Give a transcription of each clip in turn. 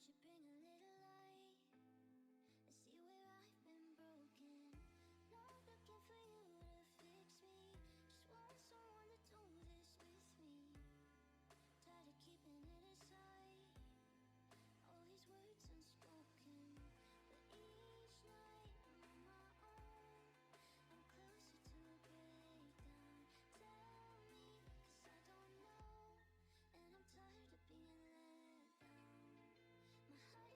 you bring a little light and see where I've been broken? Not looking for you to fix me, just want someone to do this with me. Tired of keeping it inside, all these words unspoken. But each night I'm on my own, I'm closer to a breakdown. Tell me, 'cause I don't know, and I'm tired of being let down. My heart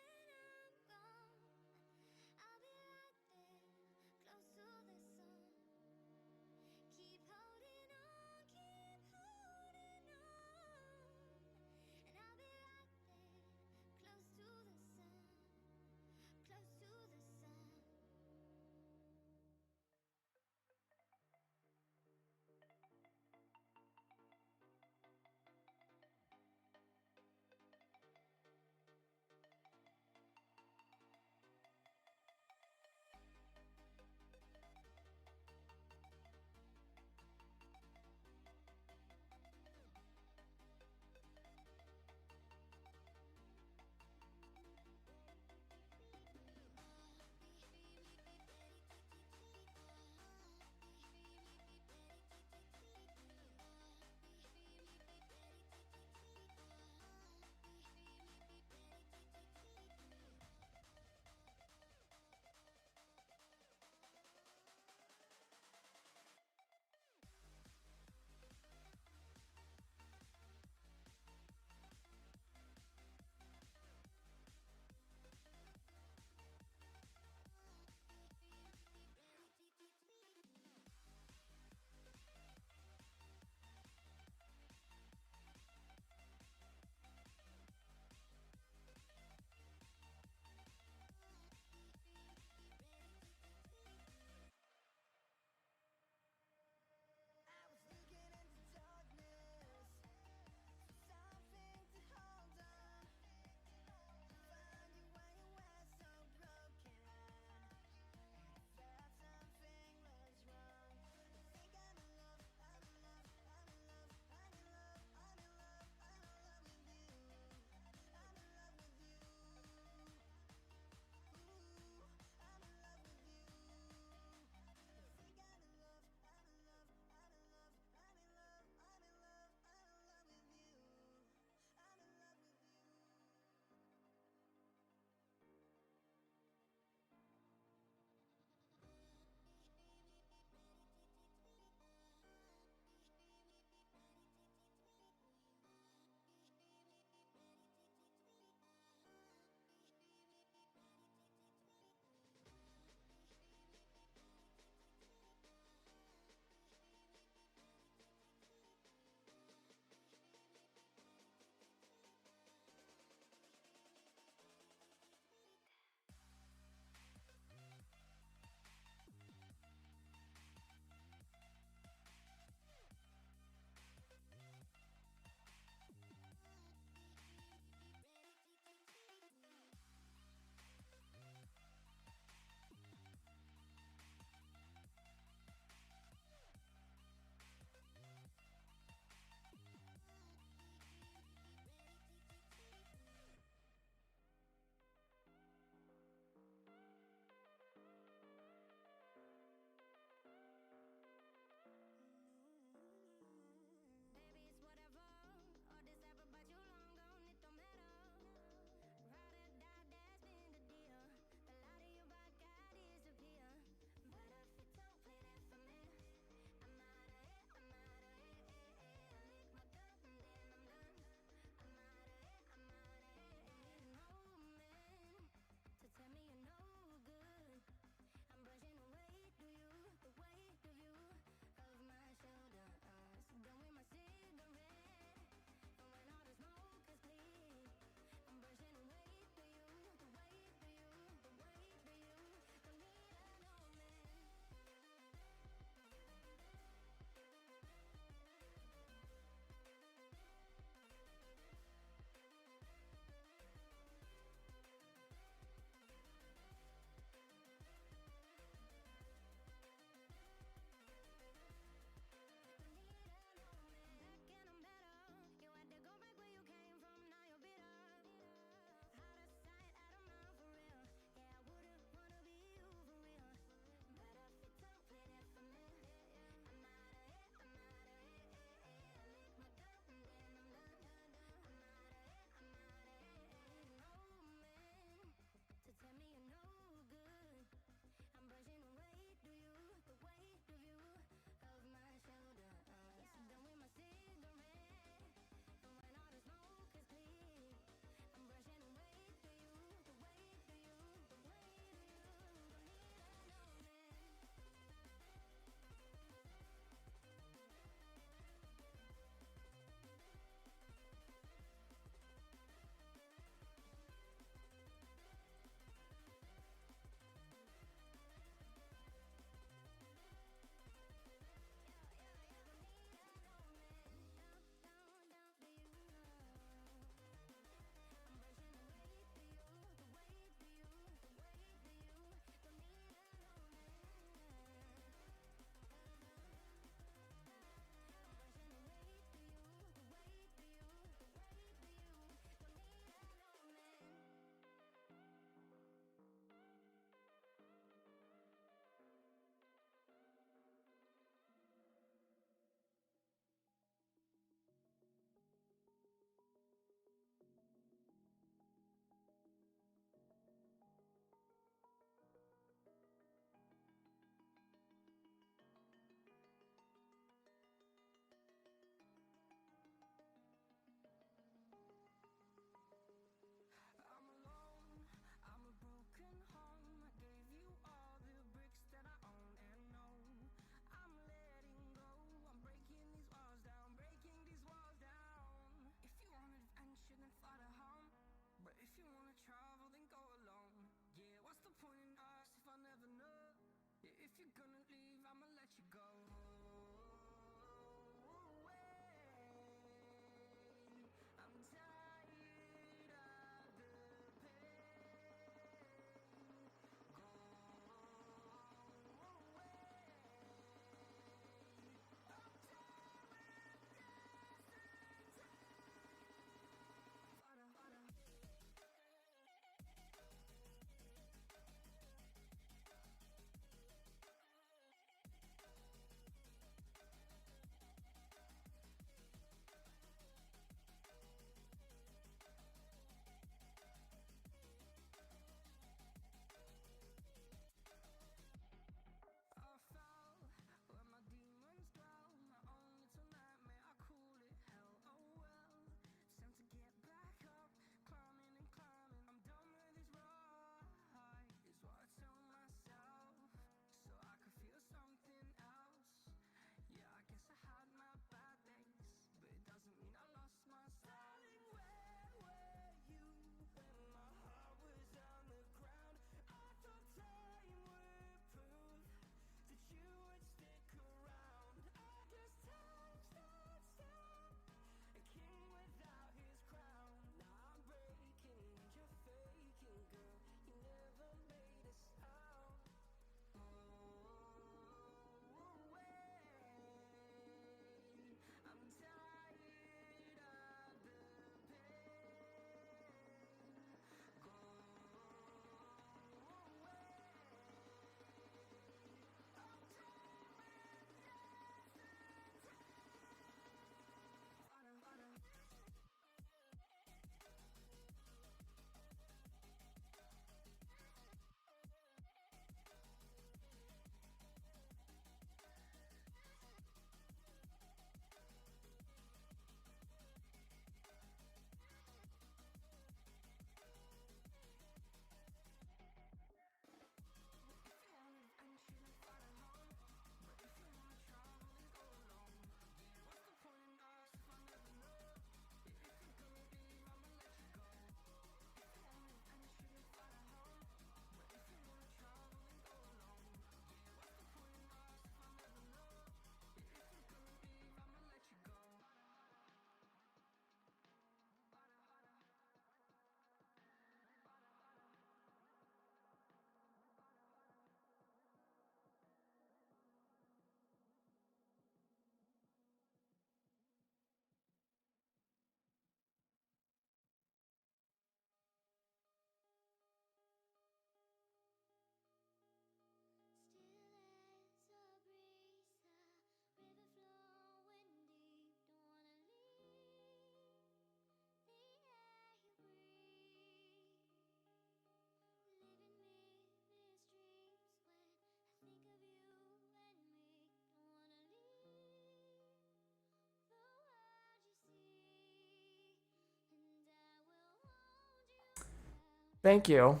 Thank you.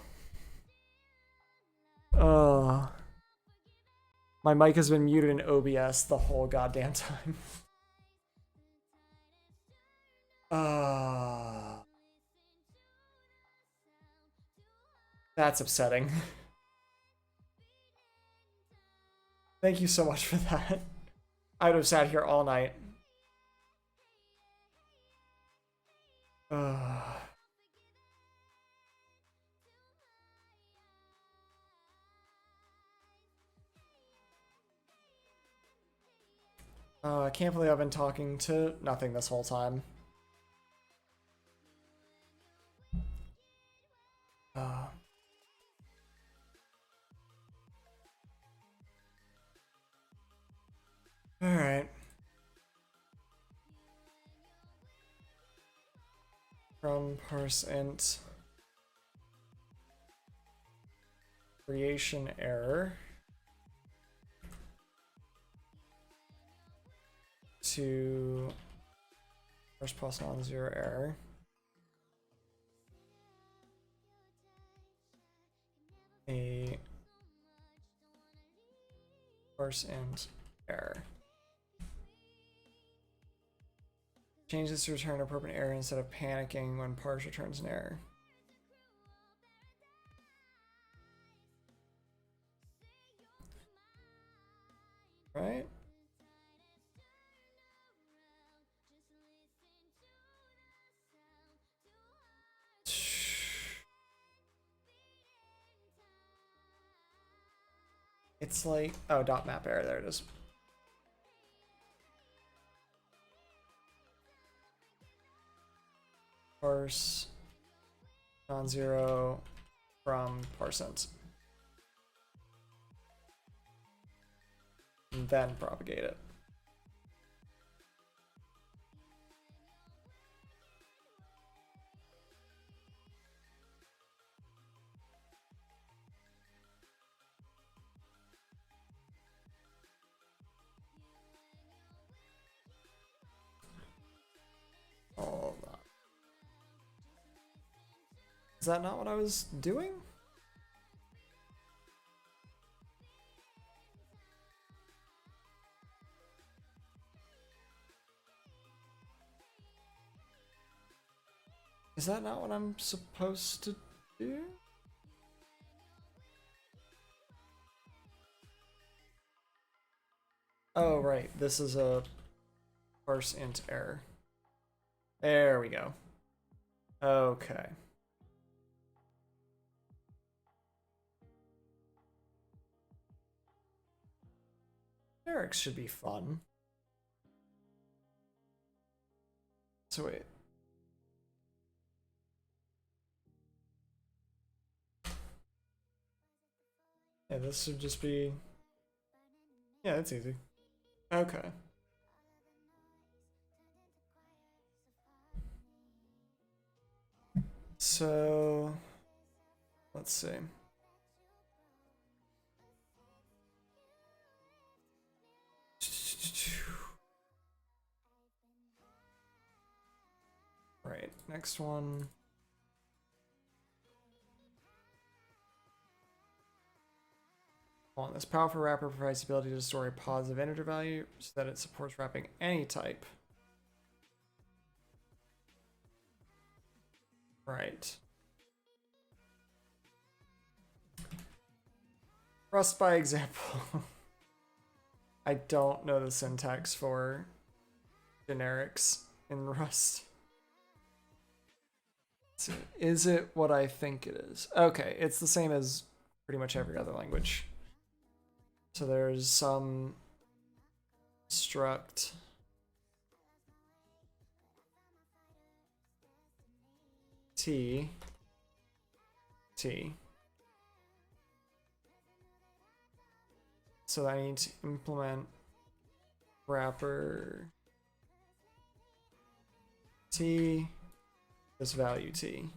Uh, my mic has been muted in OBS the whole goddamn time. That's upsetting. Thank you so much for that. I would have sat here all night. I can't believe I've been talking to nothing this whole time. Alright. From parse int creation error to parse plus non-zero error. A parse int error. Change this to return appropriate error instead of panicking when parse returns an error. Right? It's like, oh, dot map error, there it is. Parse non-zero from parseInt. And then propagate it. Hold on. Is that not what I was doing? Is that not what I'm supposed to do? Oh, right. This is a parse int error. There we go. Okay. Eric's should be fun. So wait. Yeah, this should just be... Yeah, that's easy. Okay. So... Let's see. Right, next one. This powerful wrapper provides the ability to store a positive integer value so that it supports wrapping any type. Right. Rust by example. I don't know the syntax for generics in Rust. So is it what I think it is? Okay, it's the same as pretty much every other language. So there's some struct t. So I need to implement wrapper t, this value t.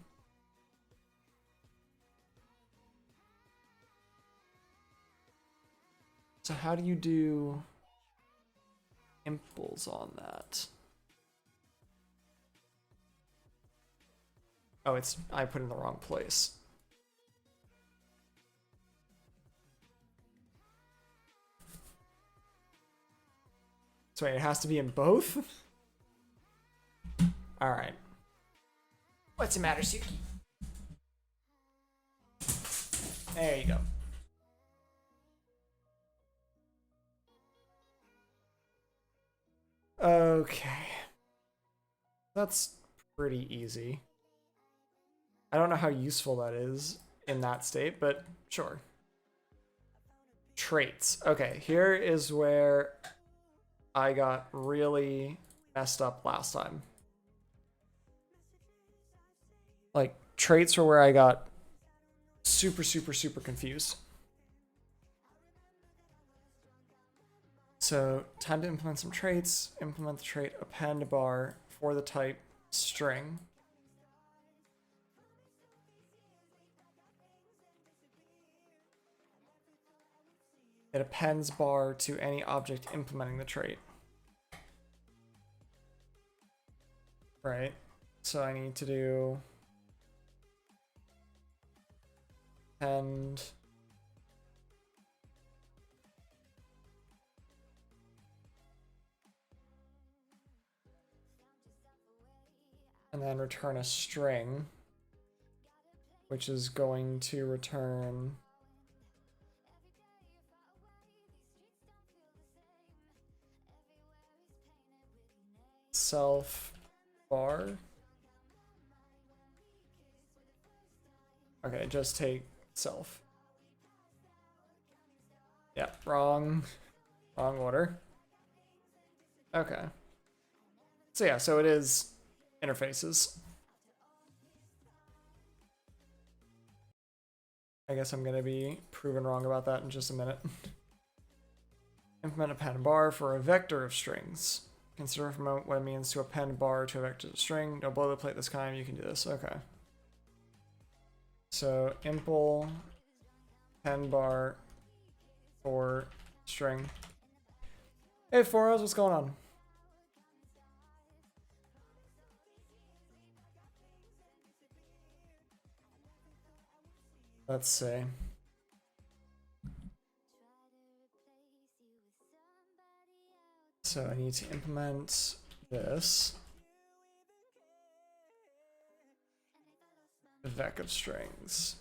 So how do you do impls on that? Oh, I put it in the wrong place. So wait, it has to be in both? Alright. What's the matter, Suki? There you go. Okay. That's pretty easy. I don't know how useful that is in that state, but sure. Traits. Okay, here is where I got really messed up last time. Like, traits were where I got super confused. So, time to implement some traits. Implement the trait append bar for the type string. It appends bar to any object implementing the trait. Right. So I need to do append and then return a string, which is going to return self bar. Okay, just take self. Yeah, wrong order. Okay. So yeah, so it is interfaces. I guess I'm gonna be proven wrong about that in just a minute. Implement append bar for a vector of strings. Consider for a moment what it means to append bar to a vector string. No boilerplate this time, you can do this. Okay. So impl append bar for string. Hey Foros, what's going on? Let's see. So I need to implement this. Vec of strings.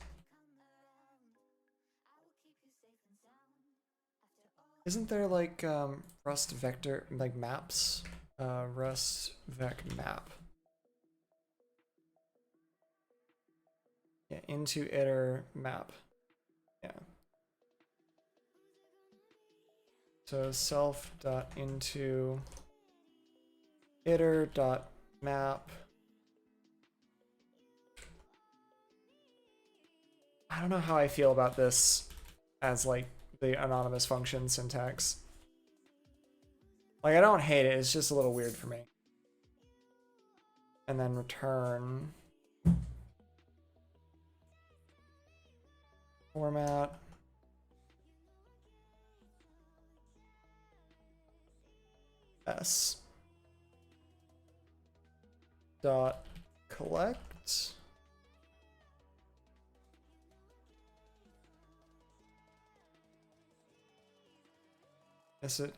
Isn't there like Rust vector like maps? Rust vec map. Yeah, into iter map. Yeah. So self dot into iter dot map. I don't know how I feel about this as like the anonymous function syntax. Like I don't hate it, it's just a little weird for me. And then return format s dot collect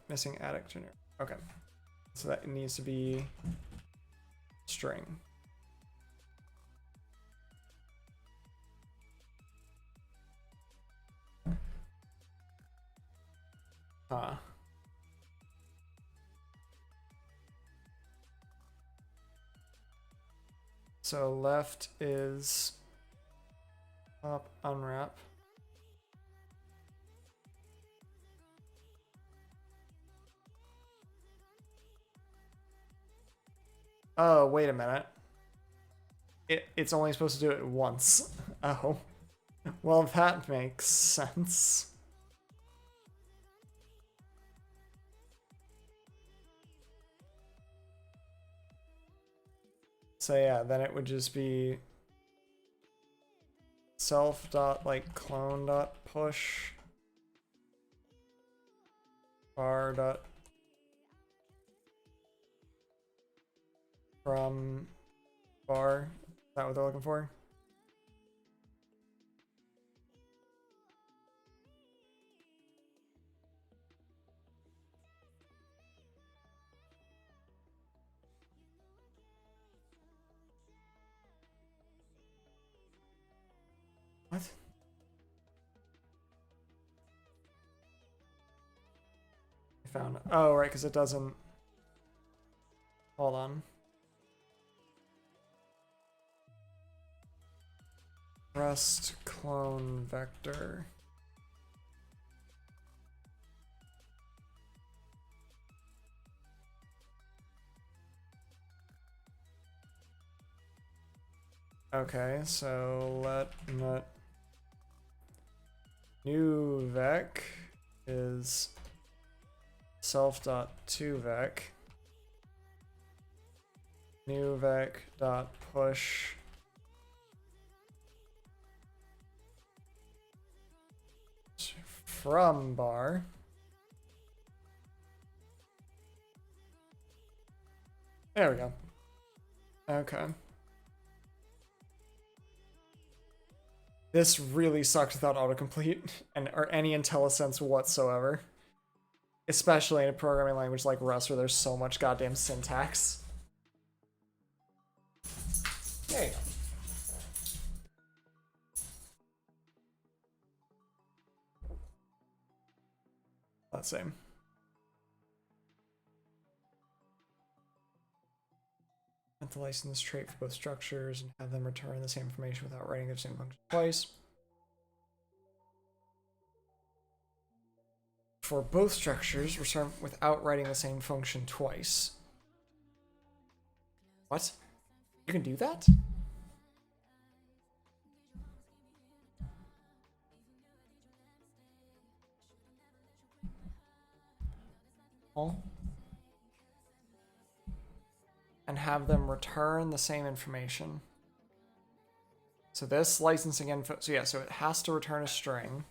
missing attic generic. Okay, so that needs to be string. So left is up, unwrap. Oh, wait a minute. It's only supposed to do it once. Oh. Well, that makes sense. So yeah, then it would just be self dot like clone dot push bar dot from bar. Is that what they're looking for? What? I found. Oh, right, because it doesn't. Hold on. Rust clone vector. Okay, so let new vec is self.toVec. New vec dot push from bar. There we go. Okay. This really sucks without autocomplete and or any IntelliSense whatsoever. Especially in a programming language like Rust where there's so much goddamn syntax. There you go. Let's see. Have to license trait for both structures and have them return the same information without writing the same function twice. For both structures, return without writing the same function twice. What? You can do that? Oh. And have them return the same information. So this licensing info, so yeah, so it has to return a string.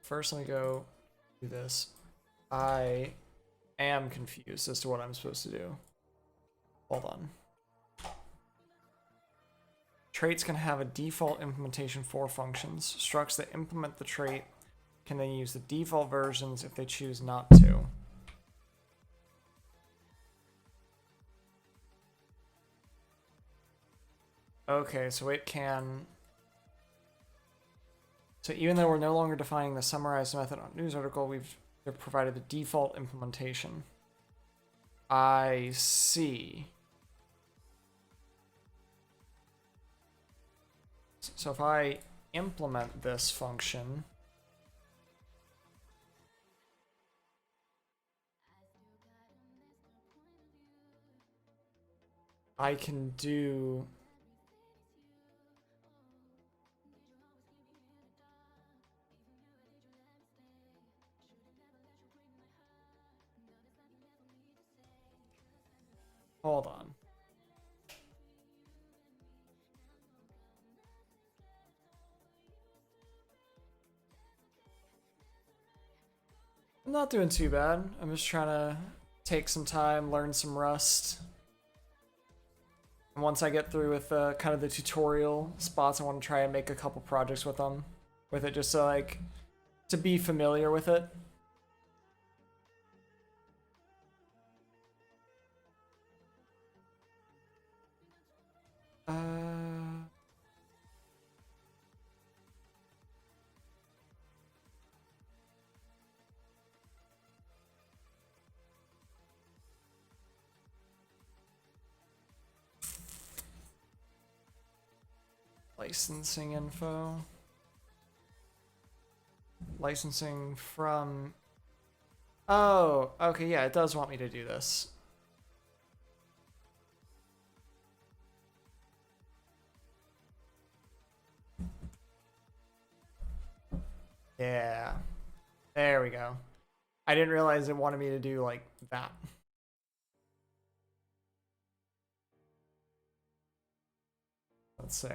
First, let me go do this. I am confused as to what I'm supposed to do. Hold on. Traits can have a default implementation for functions. Structs that implement the trait can then use the default versions if they choose not to. Okay, so it can... So even though we're no longer defining the summarized method on a news article, we've provided the default implementation. I see. So if I implement this function, I can do... Hold on. I'm not doing too bad. I'm just trying to take some time, learn some Rust. And once I get through with kind of the tutorial spots, I want to try and make a couple projects with them. With it, just so like, to be familiar with it. Licensing info. Licensing from... Oh, okay, yeah, it does want me to do this. Yeah. There we go. I didn't realize it wanted me to do, like, that. Let's see.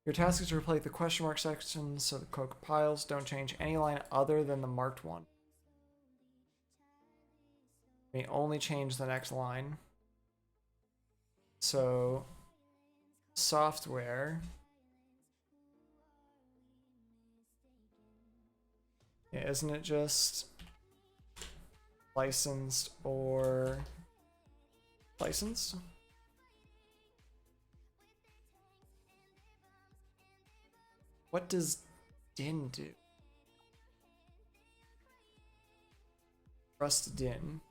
Your task is to replace the question mark section so the code compiles. Don't change any line other than the marked one. You may only change the next line. So, software. Yeah, isn't it just licensed or licensed? What does din do? Rust din.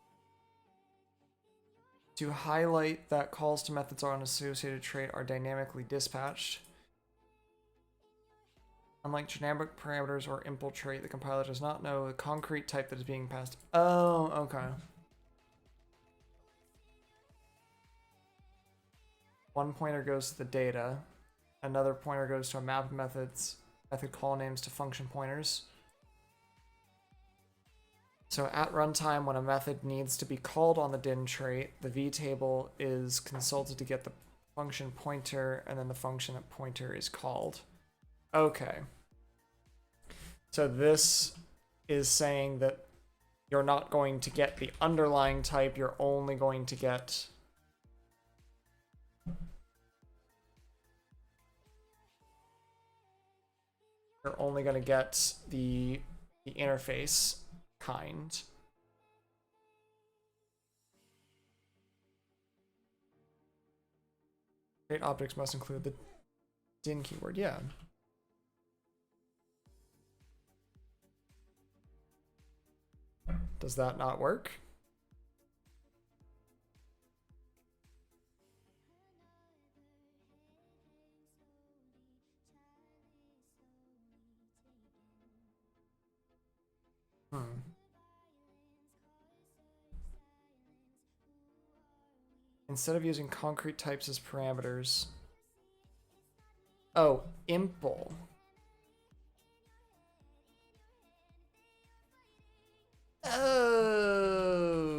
To highlight that calls to methods on an associated trait are dynamically dispatched. Unlike generic parameters or impl trait, the compiler does not know the concrete type that is being passed. Oh, okay. One pointer goes to the data. Another pointer goes to a map of methods, method call names to function pointers. So at runtime, when a method needs to be called on the din trait, the vtable is consulted to get the function pointer, and then the function at pointer is called. Okay. So this is saying that you're not going to get the underlying type, you're only going to get the interface kind. Trait objects must include the din keyword, yeah. Does that not work? Instead of using concrete types as parameters. Oh, impl.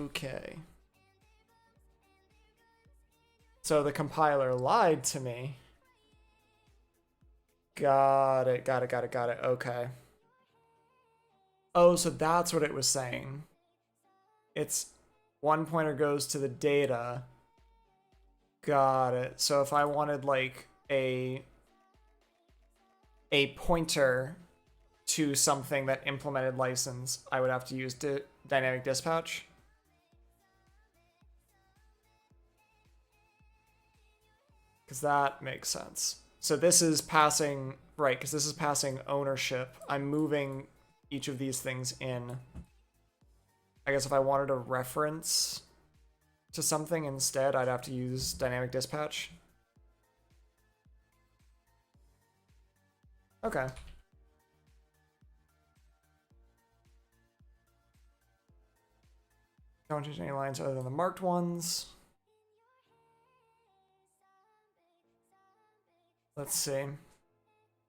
Okay. So the compiler lied to me. Got it. Okay. Oh, so that's what it was saying. It's one pointer goes to the data. Got it. So if I wanted like a pointer to something that implemented license, I would have to use dynamic dispatch. Because that makes sense. So this is passing, right, because this is passing ownership. I'm moving each of these things in. I guess if I wanted a reference to something instead, I'd have to use dynamic dispatch. Okay. Don't change any lines other than the marked ones. Let's see.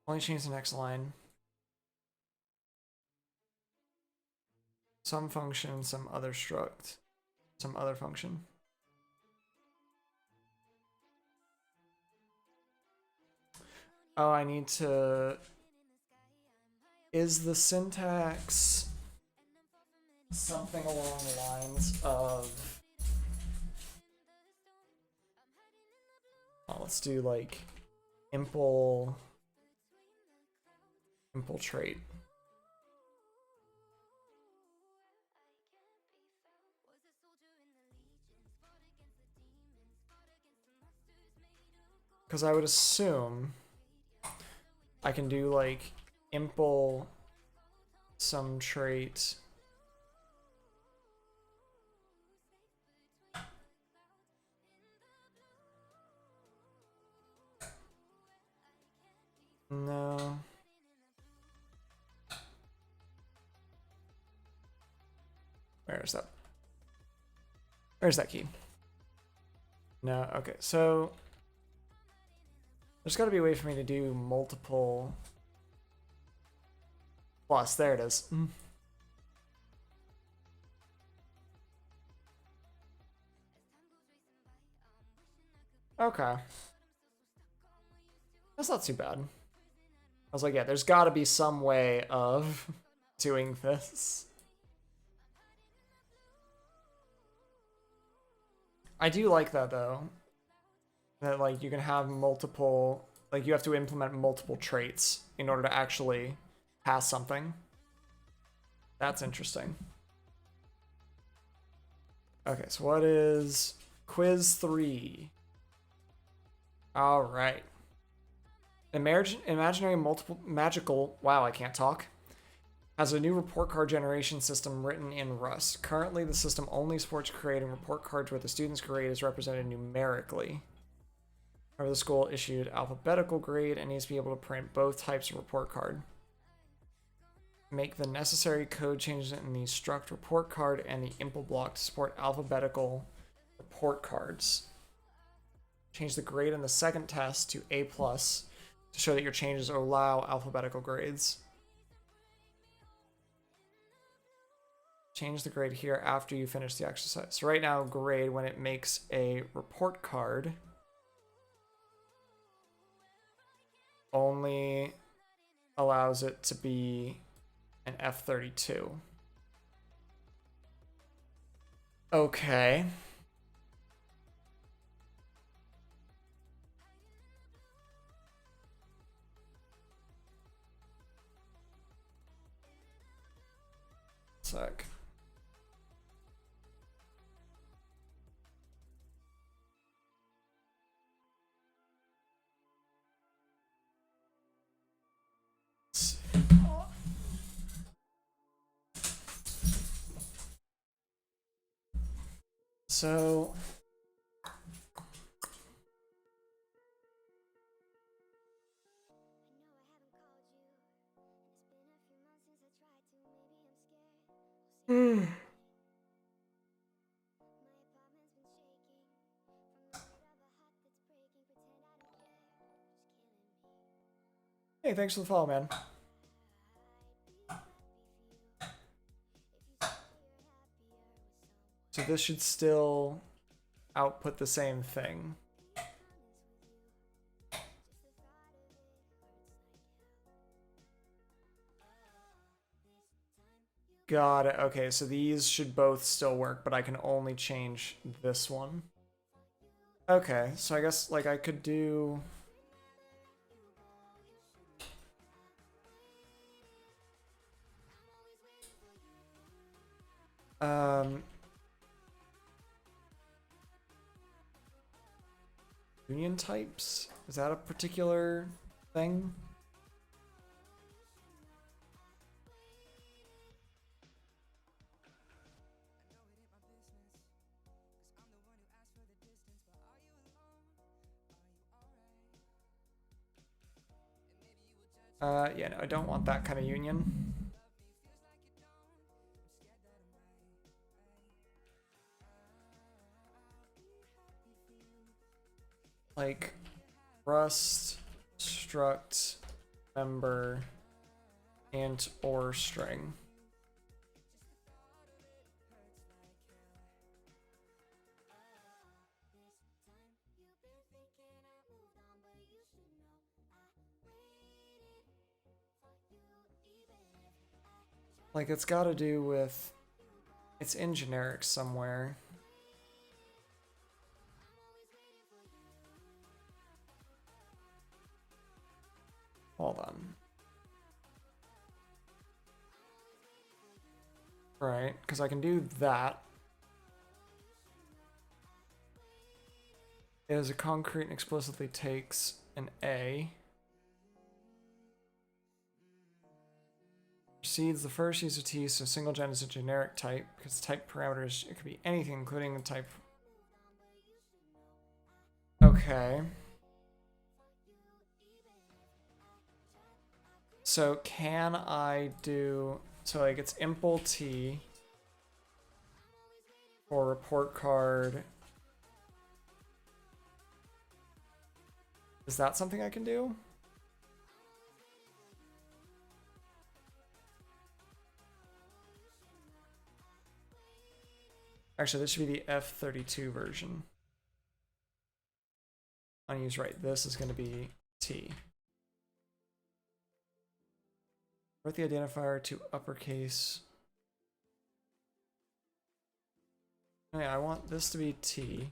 Only change the next line. Some function, some other struct, some other function. Oh, I need to... Is the syntax something along the lines of... Oh, let's do like impl trait. Because I would assume I can do like impl some trait. No. Where's that? Where's that key? No, okay, so there's got to be a way for me to do multiple plus. There it is. Okay. That's not too bad. I was like, yeah, there's got to be some way of doing this. I do like that, though. That, like, you can have multiple... Like, you have to implement multiple traits in order to actually pass something. That's interesting. Okay, so what is quiz 3? All right. Imaginary multiple magical. Wow, I can't talk. Has a new report card generation system written in Rust. Currently, the system only supports creating report cards where the student's grade is represented numerically. However, the school issued alphabetical grade and needs to be able to print both types of report card. Make the necessary code changes in the struct report card and the impl block to support alphabetical report cards. Change the grade in the second test to A+ to show that your changes allow alphabetical grades. Change the grade here after you finish the exercise. So right now, grade, when it makes a report card, only allows it to be an F32. Okay. Sec. So hey, thanks for the follow, man. So this should still output the same thing. Got it. Okay, so these should both still work, but I can only change this one. Okay, so I guess like I could do... Union types? Is that a particular thing? Yeah, no, I don't want that kind of union. Like, Rust, struct, member, int, or string. Like, it's got to do with... It's in generic somewhere. Hold on. Right, because I can do that. It is a concrete and explicitly takes an A. Precedes the first use of T, so single gen is a generic type, because type parameters, it could be anything, including the type. Okay. So can I do, so like it's impl T for report card. Is that something I can do? Actually, this should be the F32 version. Unused right. This is going to be T. Convert the identifier to uppercase. Oh yeah, I want this to be T.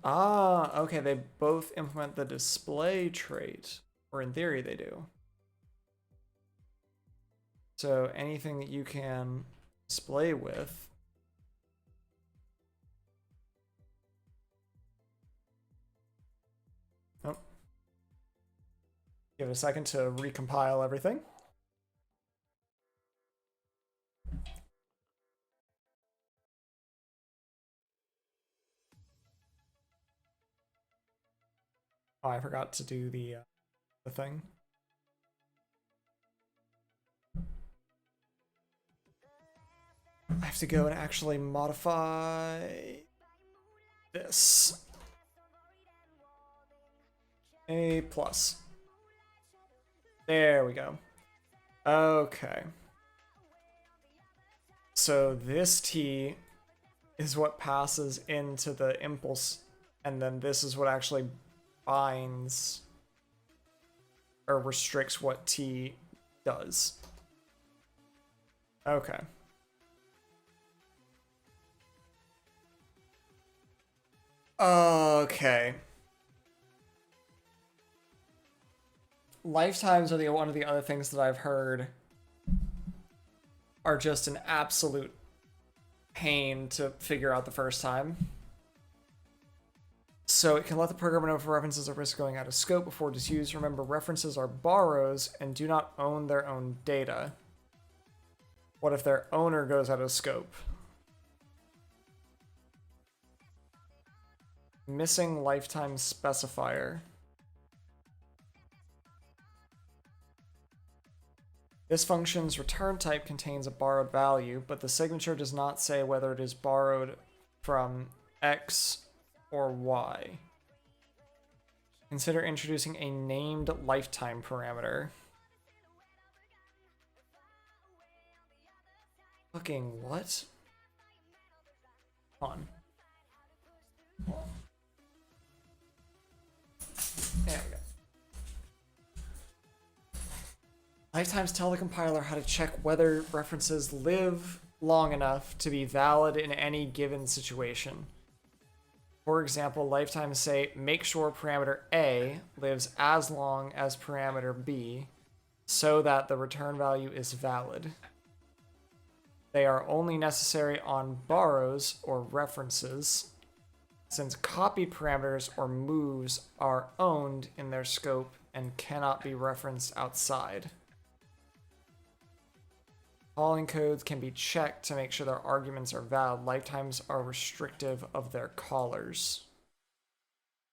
Ah, okay, they both implement the display trait. Or in theory they do. So anything that you can display with. Oh. Give it a second to recompile everything. Oh, I forgot to do the thing. I have to go and actually modify this. A plus. There we go. Okay. So this T is what passes into the impulse, and then this is what actually binds or restricts what T does. Okay. Okay. Lifetimes are one of the other things that I've heard are just an absolute pain to figure out the first time. So it can let the programmer know if references are risk going out of scope before it is used. Remember, references are borrows and do not own their own data. What if their owner goes out of scope? Missing lifetime specifier. This function's return type contains a borrowed value, but the signature does not say whether it is borrowed from X or Y. Consider introducing a named lifetime parameter. Fucking what? Hold on. There we go. Lifetimes tell the compiler how to check whether references live long enough to be valid in any given situation. For example, lifetimes say, make sure parameter A lives as long as parameter B so that the return value is valid. They are only necessary on borrows or references, since copy parameters or moves are owned in their scope and cannot be referenced outside. Calling codes can be checked to make sure their arguments are valid. Lifetimes are restrictive of their callers.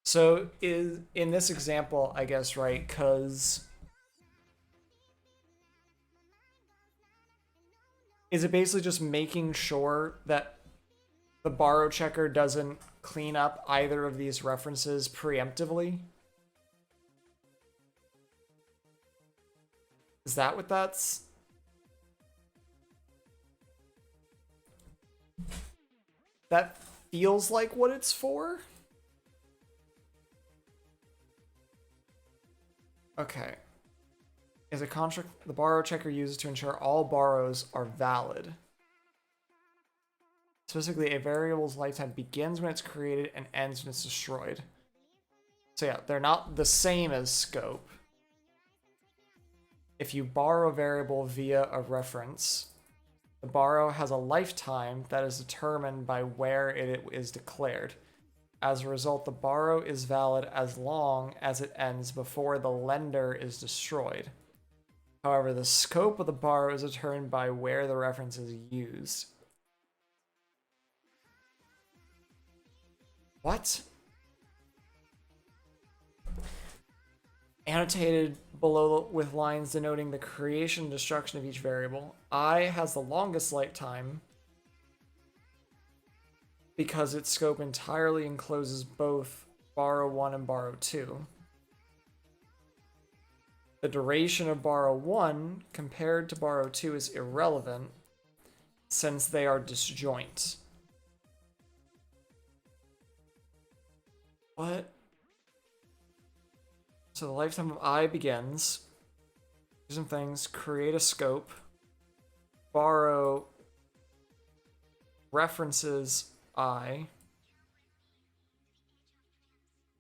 So in this example, I guess, right, because is it basically just making sure that the borrow checker doesn't clean up either of these references preemptively? Is that what that's... That feels like what it's for? Okay. Is a construct the borrow checker uses to ensure all borrows are valid. Specifically, a variable's lifetime begins when it's created and ends when it's destroyed. So yeah, they're not the same as scope. If you borrow a variable via a reference, the borrow has a lifetime that is determined by where it is declared. As a result, the borrow is valid as long as it ends before the lender is destroyed. However, the scope of the borrow is determined by where the reference is used. What? Annotated below with lines denoting the creation and destruction of each variable. I has the longest lifetime because its scope entirely encloses both borrow 1 and borrow 2. The duration of borrow 1 compared to borrow 2 is irrelevant since they are disjoint. What? So the lifetime of I begins. Do some things. Create a scope. Borrow references I.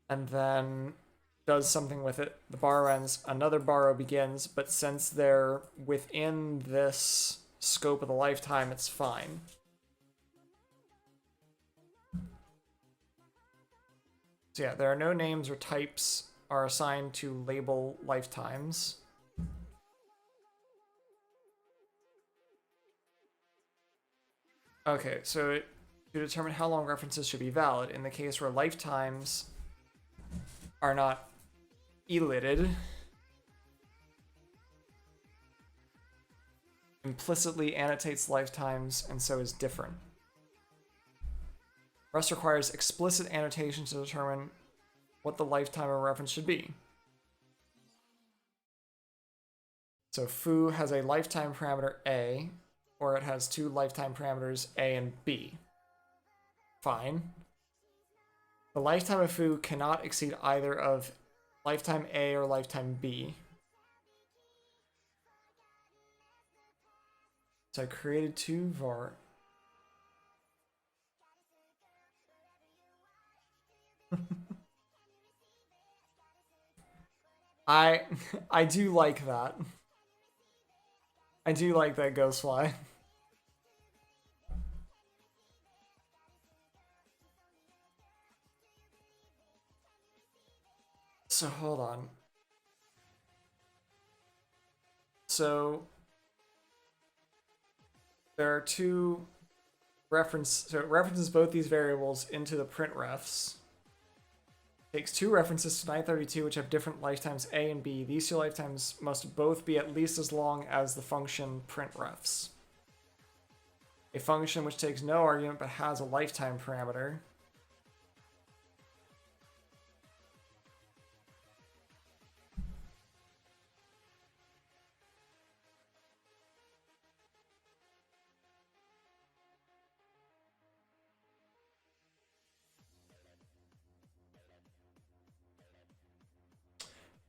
And then does something with it, the borrow ends, another borrow begins, but since they're within this scope of the lifetime, it's fine. So yeah, there are no names or types are assigned to label lifetimes. Okay, so to determine how long references should be valid, in the case where lifetimes are not elided, implicitly annotates lifetimes and so is different. Rust requires explicit annotation to determine what the lifetime of reference should be. So foo has a lifetime parameter A, or it has two lifetime parameters A and B. Fine. The lifetime of foo cannot exceed either of lifetime A or lifetime B. So I created two var. I do like that. I do like that Ghostfly. So hold on. So there are two so it references both these variables into the print refs. Takes two references to 932 which have different lifetimes A and B. These two lifetimes must both be at least as long as the function print refs. A function which takes no argument but has a lifetime parameter.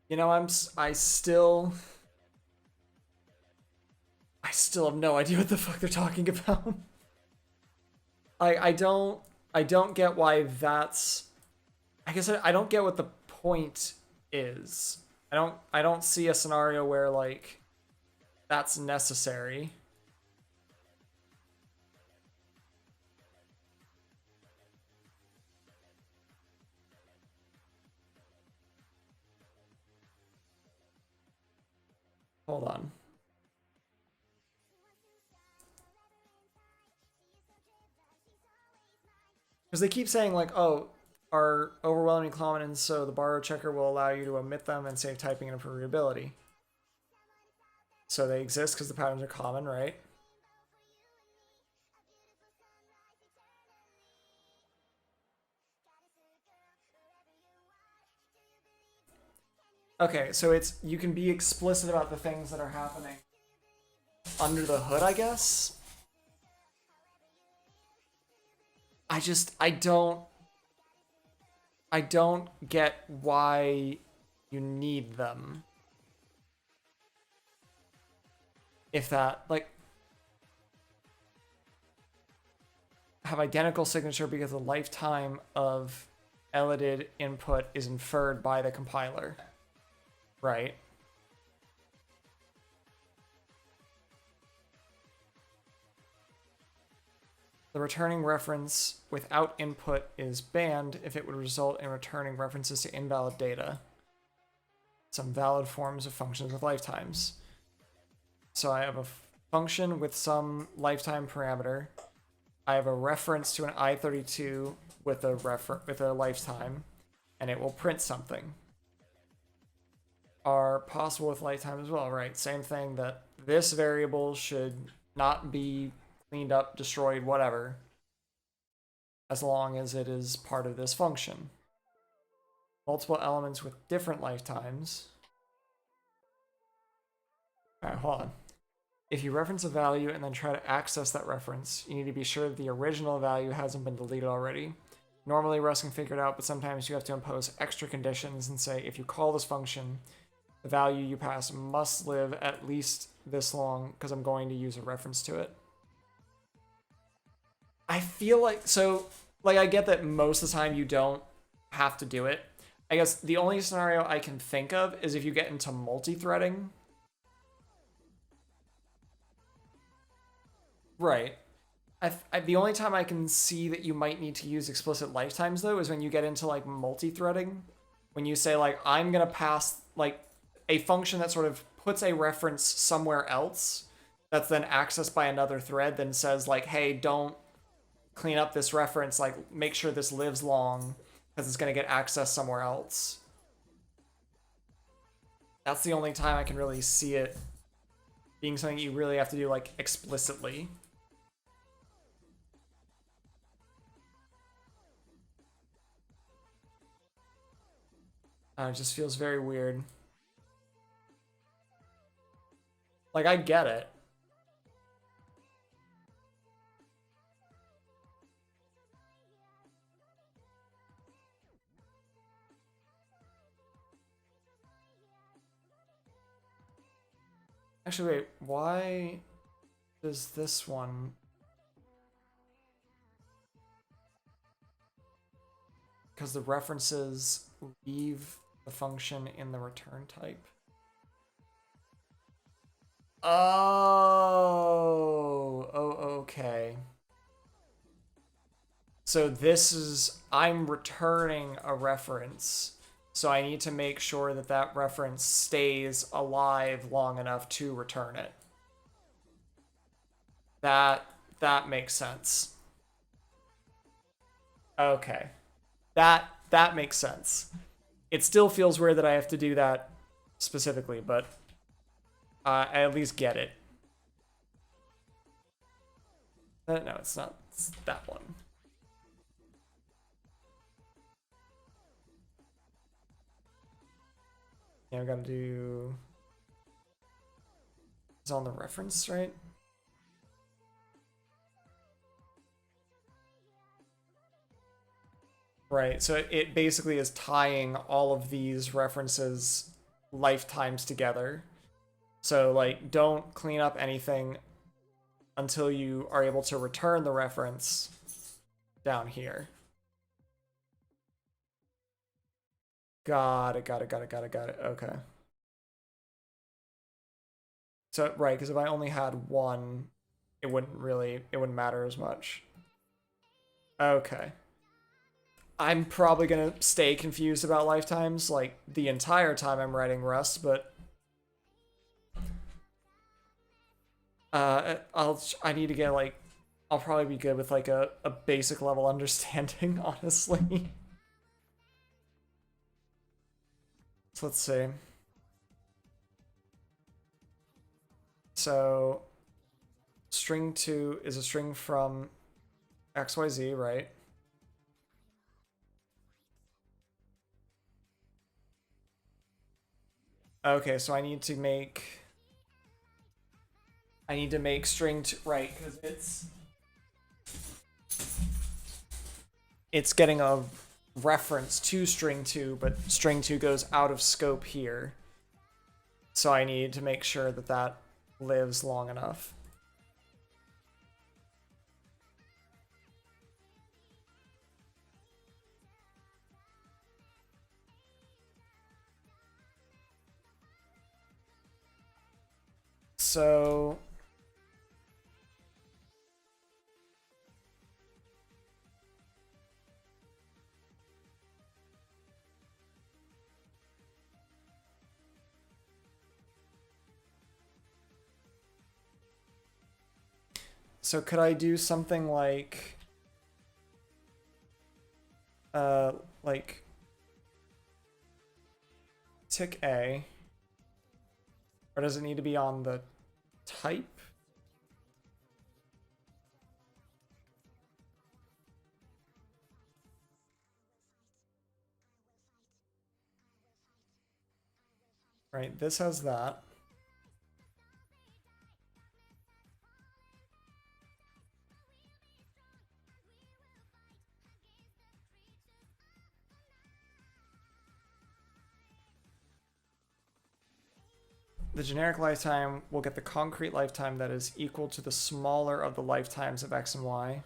You know, I still have no idea what the fuck they're talking about. I don't get why that's. I guess I don't get what the point is. I don't see a scenario where like that's necessary. Hold on. Because they keep saying like, oh, are overwhelming common, and so the borrow checker will allow you to omit them and save typing and improve readability. So they exist because the patterns are common, right? Okay, so it's you can be explicit about the things that are happening under the hood, I guess. I don't get why you need them. If that like have identical signature because the lifetime of elided input is inferred by the compiler. Right? The returning reference without input is banned if it would result in returning references to invalid data. Some valid forms of functions with lifetimes. So I have a function with some lifetime parameter. I have a reference to an I32 with a lifetime, and it will print something. Are possible with lifetime as well, right? Same thing, that this variable should not be cleaned up, destroyed, whatever, as long as it is part of this function. Multiple elements with different lifetimes. Alright, hold on. If you reference a value and then try to access that reference, you need to be sure that the original value hasn't been deleted already. Normally Rust can figure it out, but sometimes you have to impose extra conditions and say, if you call this function, the value you pass must live at least this long because I'm going to use a reference to it. I feel like, so, like, I get that most of the time you don't have to do it. I guess the only scenario I can think of is if you get into multi-threading. Right. The only time I can see that you might need to use explicit lifetimes, though, is when you get into, like, multi-threading. When you say, like, I'm going to pass, like, a function that sort of puts a reference somewhere else that's then accessed by another thread, then says, like, hey, don't clean up this reference, like, make sure this lives long, because it's going to get accessed somewhere else. That's the only time I can really see it being something you really have to do, like, explicitly. It just feels very weird. Like, I get it. Actually, wait, why does this one... Because the references leave the function in the return type. Oh, okay. So this is, I'm returning a reference, so I need to make sure that that reference stays alive long enough to return it. That makes sense. Okay. That makes sense. It still feels weird that I have to do that specifically, but I at least get it. No, it's not. It's that one. Yeah, we gotta do... It's on the reference, right? Right, so it basically is tying all of these references lifetimes together. So, like, don't clean up anything until you are able to return the reference down here. Got it. Okay. So, right, because if I only had one, it wouldn't matter as much. Okay. I'm probably gonna stay confused about lifetimes, like, the entire time I'm writing Rust, but... I need to get, like... I'll probably be good with, like, a basic level understanding, honestly. So let's see. So... String 2 is a string from XYZ, right? Okay, so I need to make string 2, right, because it's getting a reference to string 2, but string 2 goes out of scope here. So I need to make sure that that lives long enough. So could I do something like like tick A, or does it need to be on the type? Right, this has that. The generic lifetime will get the concrete lifetime that is equal to the smaller of the lifetimes of X and Y.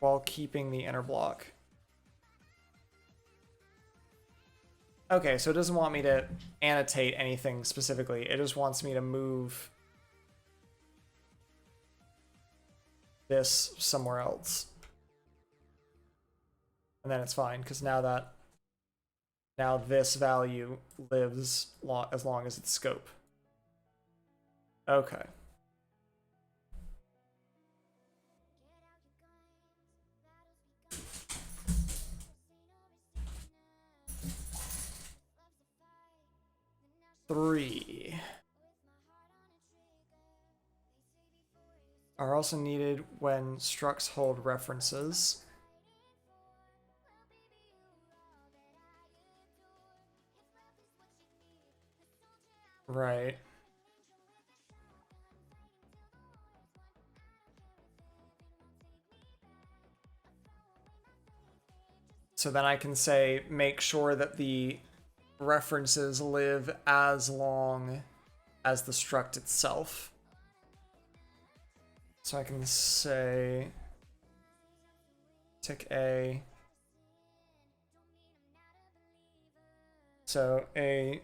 while keeping the inner block. Okay, so it doesn't want me to annotate anything specifically. It just wants me to move this somewhere else. And then it's fine, because now this value lives as long as its scope. Okay. Three are also needed when structs hold references. Right. So then I can say, make sure that the references live as long as the struct itself. So I can say tick A. So a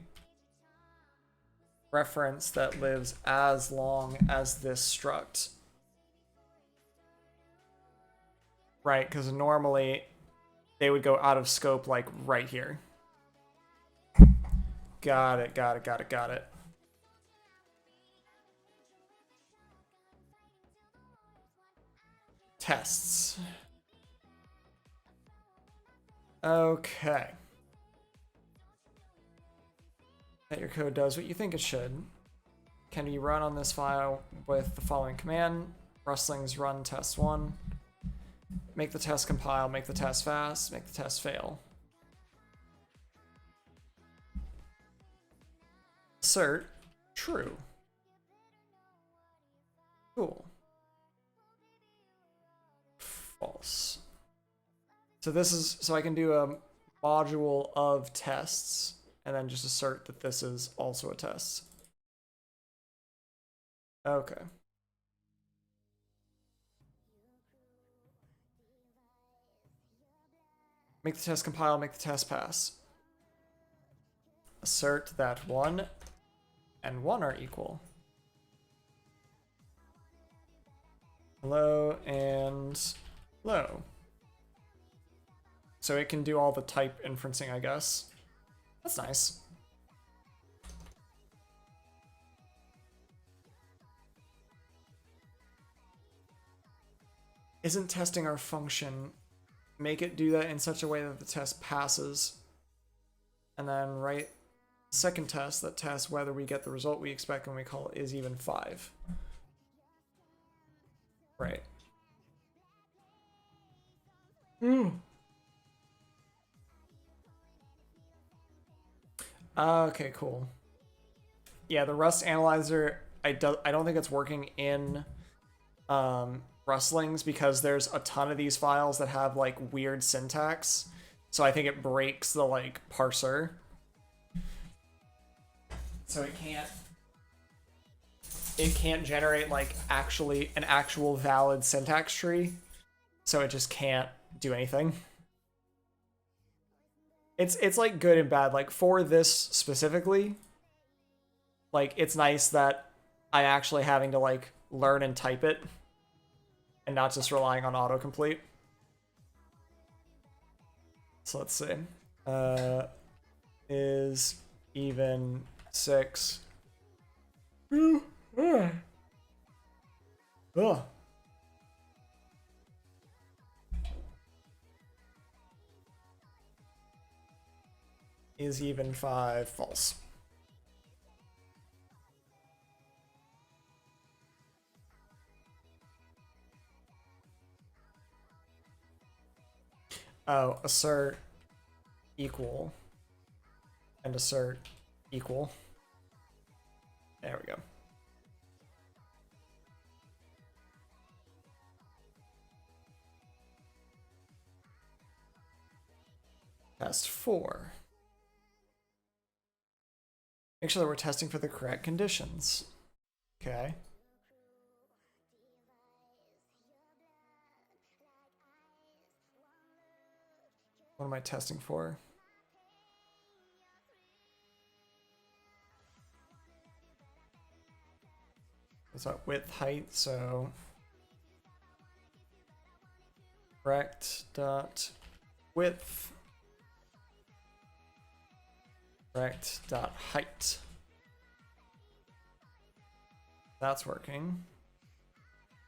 reference that lives as long as this struct. Right, because normally they would go out of scope like right here. Got it, got it, got it, got it. Tests. Okay. That your code does what you think it should. Can be run on this file with the following command: rustlings run test1. Make the test compile, make the test fast, make the test fail. Assert true. Cool. False. So this is, so I can do a module of tests and then just assert that this is also a test. Okay. Make the test compile, make the test pass. Assert that 1 and 1 are equal. Low and low. So it can do all the type inferencing, I guess. That's nice. Isn't testing our function. Make it do that in such a way that the test passes. And then write second test that tests whether we get the result we expect when we call is even 5. Right. Okay, cool. Yeah, the Rust analyzer, I don't think it's working in rustlings because there's a ton of these files that have like weird syntax. So I think it breaks the like parser. So it can't generate like an actual valid syntax tree. So it just can't do anything. It's like good and bad. Like for this specifically, like it's nice that I'm actually having to like learn and type it and not just relying on autocomplete. So let's see. Is even 6. Ugh. Is even 5 false. Oh, assert equal and assert equal. There we go. Test 4. Make sure that we're testing for the correct conditions. Okay. What am I testing for? It's not width, height, so rect dot width rect dot height. That's working.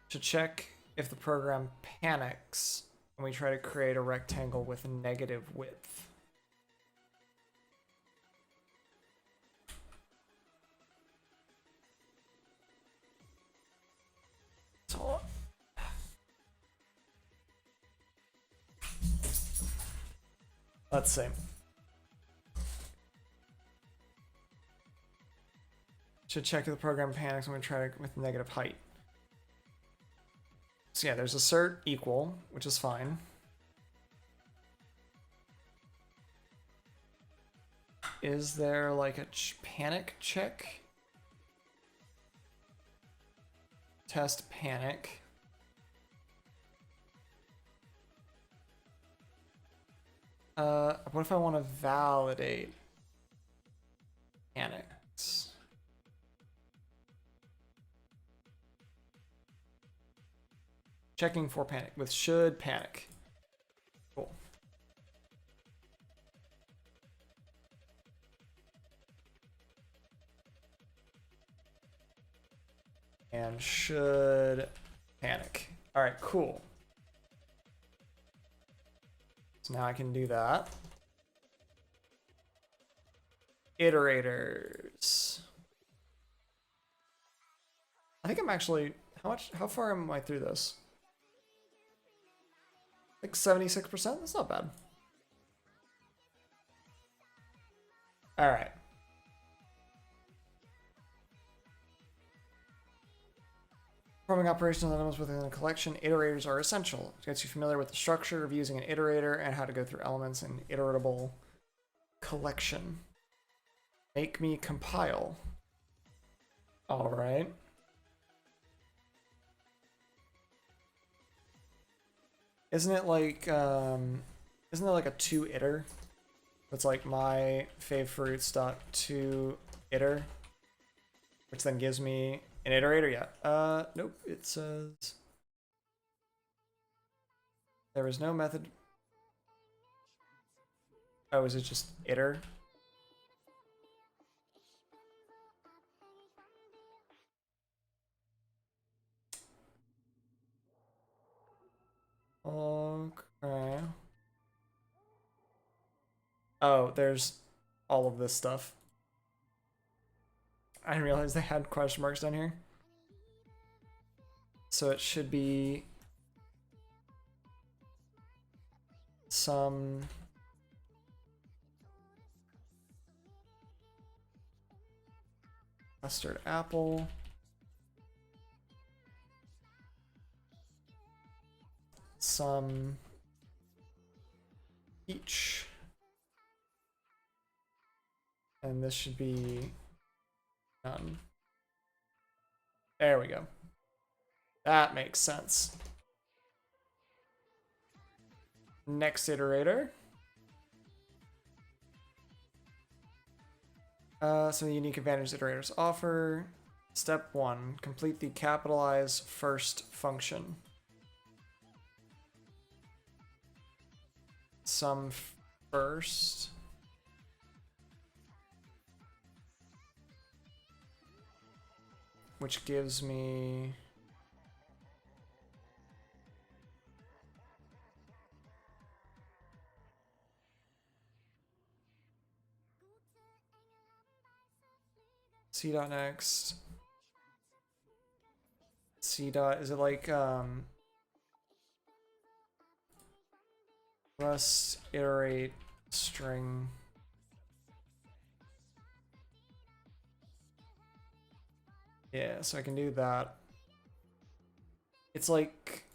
To check if the program panics when we try to create a rectangle with negative width. Let's see. Should check if the program panics when we try to with negative height. So yeah, there's assert equal, which is fine. Is there like a panic check? Test panic. What if I want to validate panics? Checking for panic with should panic. Cool. And should panic. All right, cool. So now I can do that. Iterators. I think I'm actually, how far am I through this? Like 76%? That's not bad. All right. Performing operations on elements within a collection, iterators are essential. It gets you familiar with the structure of using an iterator and how to go through elements in iterable collection. Make me compile. All right. Isn't it like isn't there like a to iter? That's like my favfruits dot to iter, which then gives me an iterator. Yeah. Nope. It says there is no method. Oh, is it just iter? Okay. Oh, there's all of this stuff. I didn't realize they had question marks down here. So it should be some custard apple. Some peach. And this should be none. There we go. That makes sense. Next iterator. Some unique advantages iterators offer. Step 1, complete the capitalize first function. Sum first. Which gives me C dot next. C dot, is it like rust iterate string? Yeah, so I can do that. It's like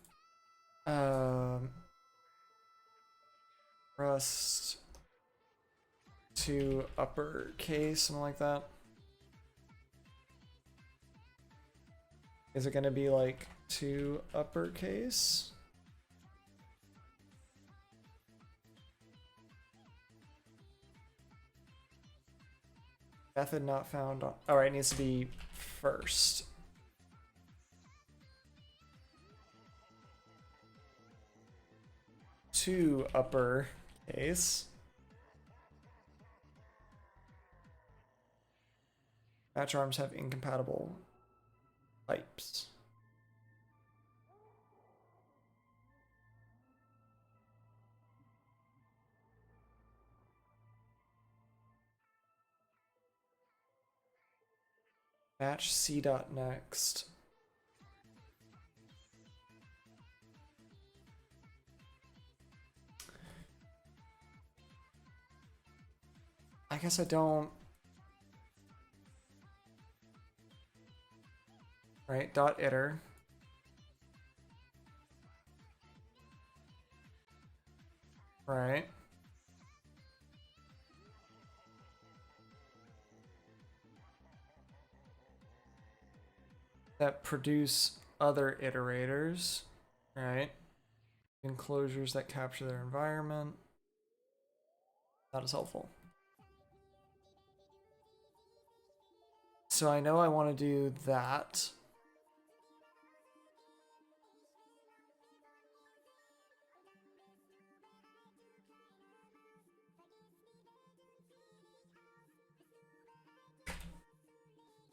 rust to uppercase, something like that. Is it gonna be like to uppercase? Method not found on. Alright, it needs to be first. To upper case. Match arms have incompatible types. Match C dot next. I guess I don't. Right, dot iter. Right. That produce other iterators. Right. Enclosures that capture their environment. Not as helpful. So I know I want to do that.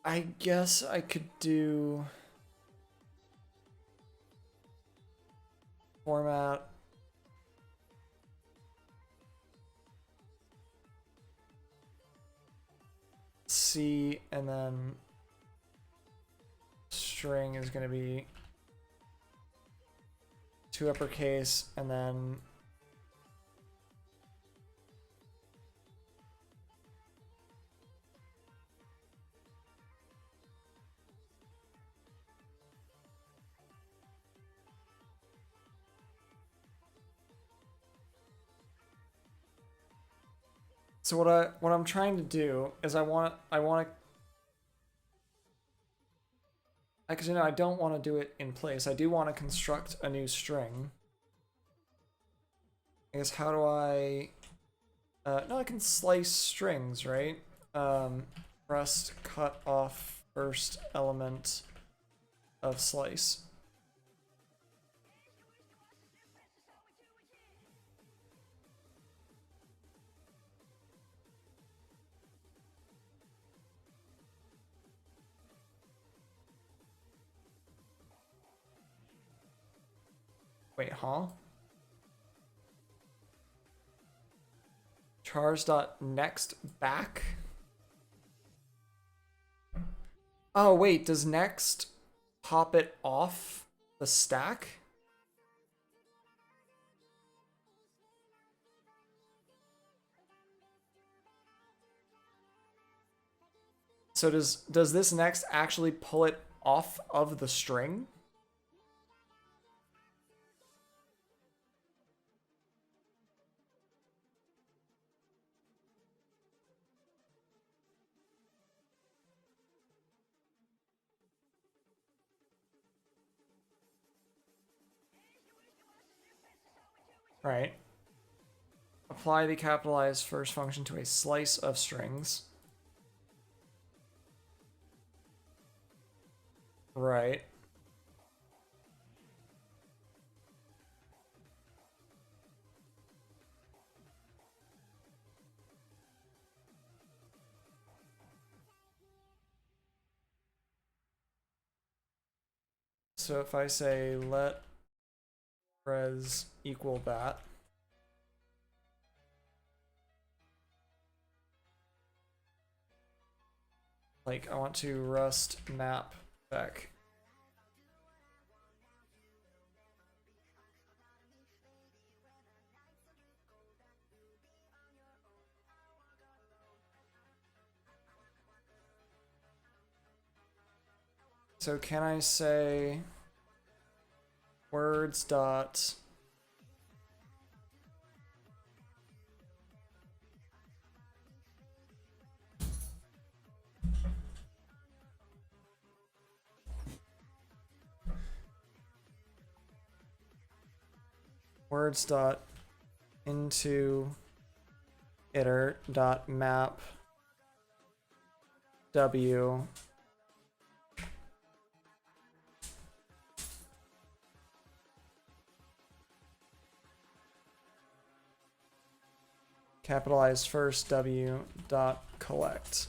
I guess I could do format C and then string is going to be to uppercase and then so what I'm trying to do is I want to because I don't want to do it in place. I do want to construct a new string. I guess how do I no, I can slice strings, right? Rust cut off first element of slice. Wait, huh? Chars.next back? Oh, wait, does next pop it off the stack? So does this next actually pull it off of the string? Right. Apply the capitalized first function to a slice of strings. Right. So if I say let res equal that, like I want to rust map back. So can I say words dot words dot into iter dot map W capitalized first W dot collect.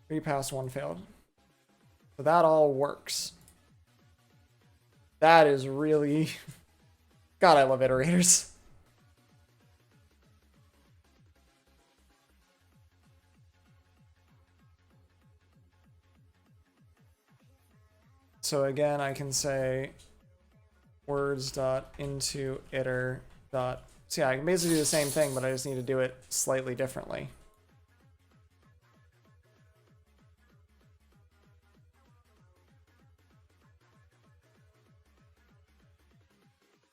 3 passed, 1 failed. So that all works. That is really... God, I love iterators. So again, I can say words dot into iter dot... So yeah, I can basically do the same thing, but I just need to do it slightly differently.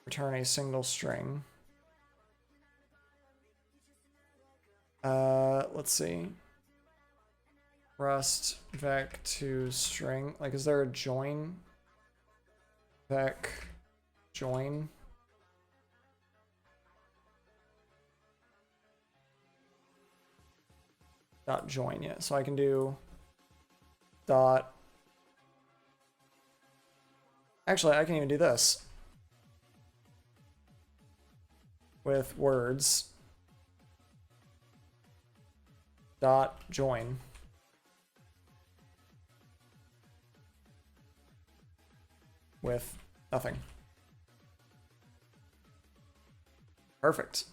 Return a single string. Let's see. Rust vec to string. Like, is there a join? Vec join. Dot join, yeah. So I can do dot. Actually, I can even do this with words dot join. With nothing. Perfect.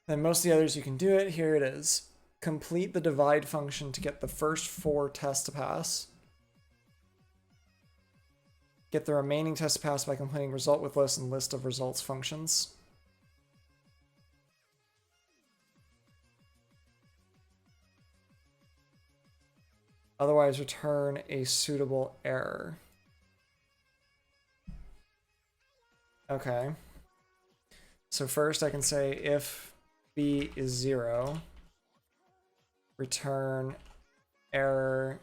Then most of the others you can do it. Here it is. Complete the divide function to get the first 4 tests to pass. Get the remaining tests to pass by completing result with list and list of results functions. Otherwise, return a suitable error. Okay. So first I can say if b is 0, return error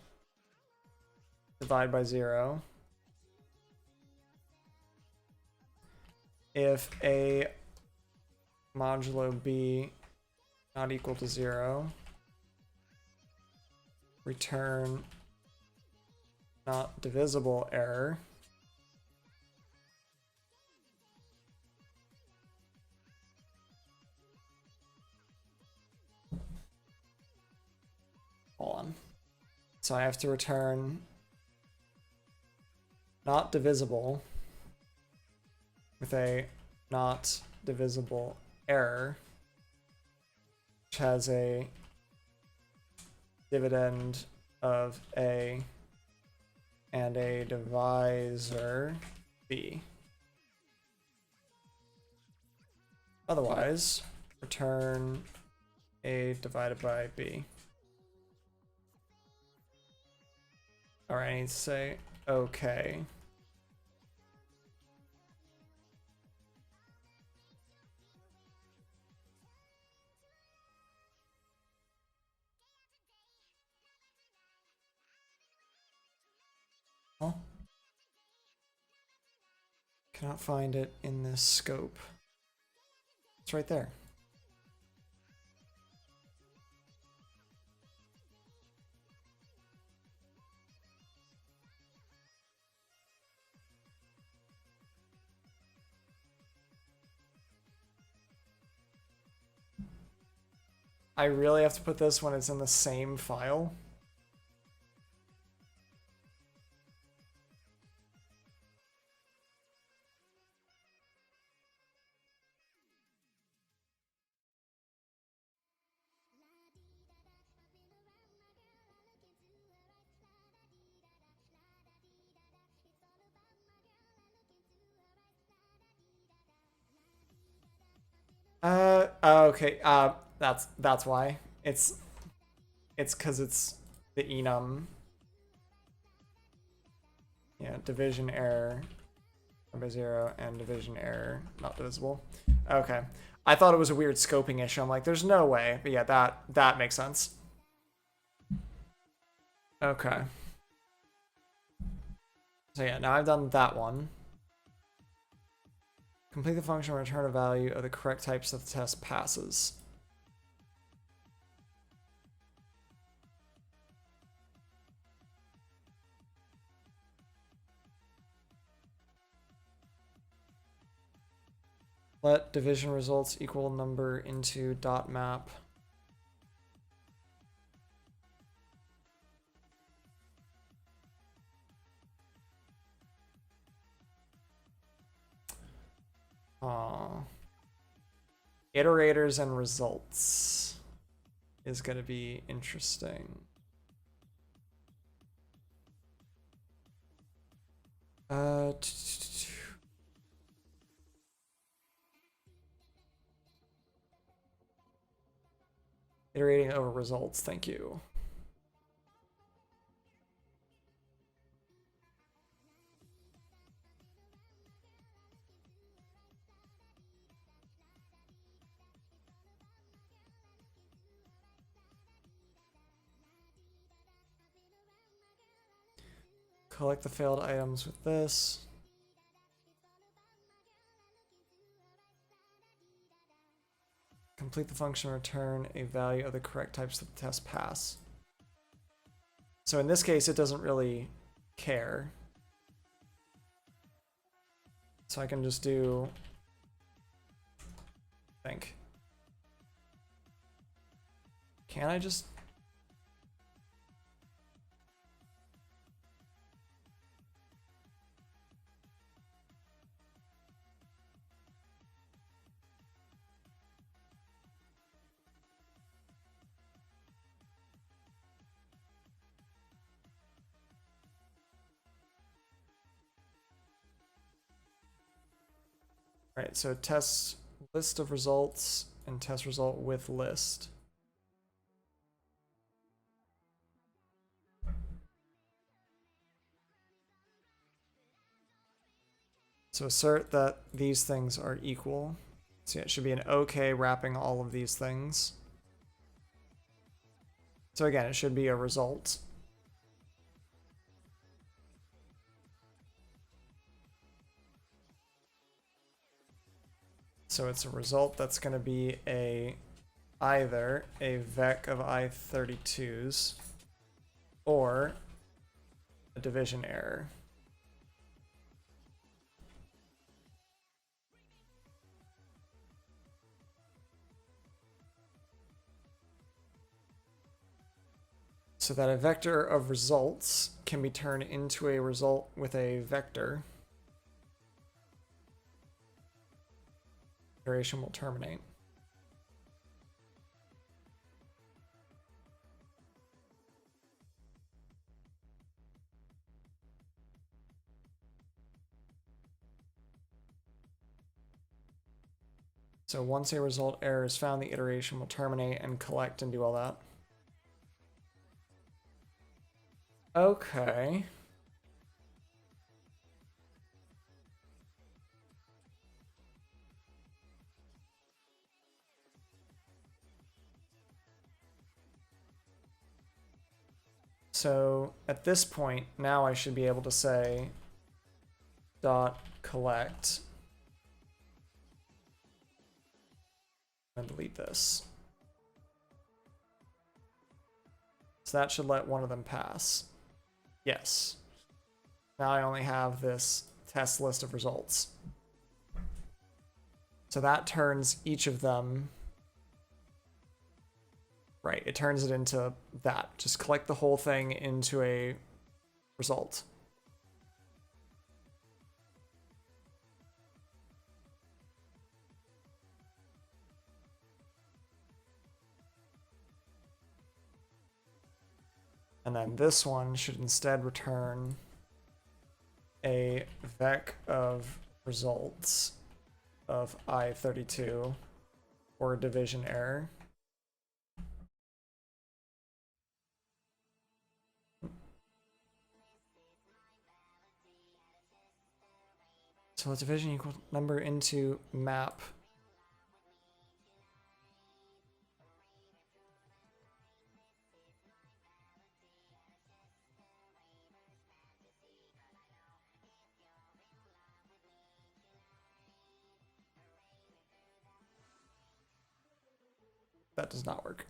divide by 0. If a modulo b not equal to 0, return not divisible error. Hold on. So I have to return not divisible with a not divisible error, which has a dividend of a and a divisor b. Otherwise, return a divided by b. Alright, I need to say okay. Oh. Cannot find it in this scope. It's right there. I really have to put this when it's in the same file. Okay. That's why. It's because it's the enum. Yeah, division error by 0 and division error not divisible. Okay. I thought it was a weird scoping issue. I'm like, there's no way. But yeah, that makes sense. Okay. So yeah, now I've done that one. Complete the function, return a value of the correct types that the test passes. Let division results equal number into dot map. Iterators and results is going to be interesting. Iterating over results, thank you. Collect the failed items with this. Complete the function, return a value of the correct types that the test pass. So in this case, it doesn't really care. So I can just do, I think. Can I just? All right, so test list of results and test result with list. So assert that these things are equal. So yeah, it should be an OK wrapping all of these things. So again, it should be a result. So it's a result that's going to be either a vec of I32s or a division error. So that a vector of results can be turned into a result with a vector. Iteration will terminate. So once a result error is found, the iteration will terminate and collect and do all that. Okay. So at this point, now I should be able to say dot collect and delete this. So that should let one of them pass. Yes. Now I only have this test list of results. So that turns each of them. Right, it turns it into that. Just collect the whole thing into a result. And then this one should instead return a vec of results of I32 or a division error. So let division equal number into map. that does not work.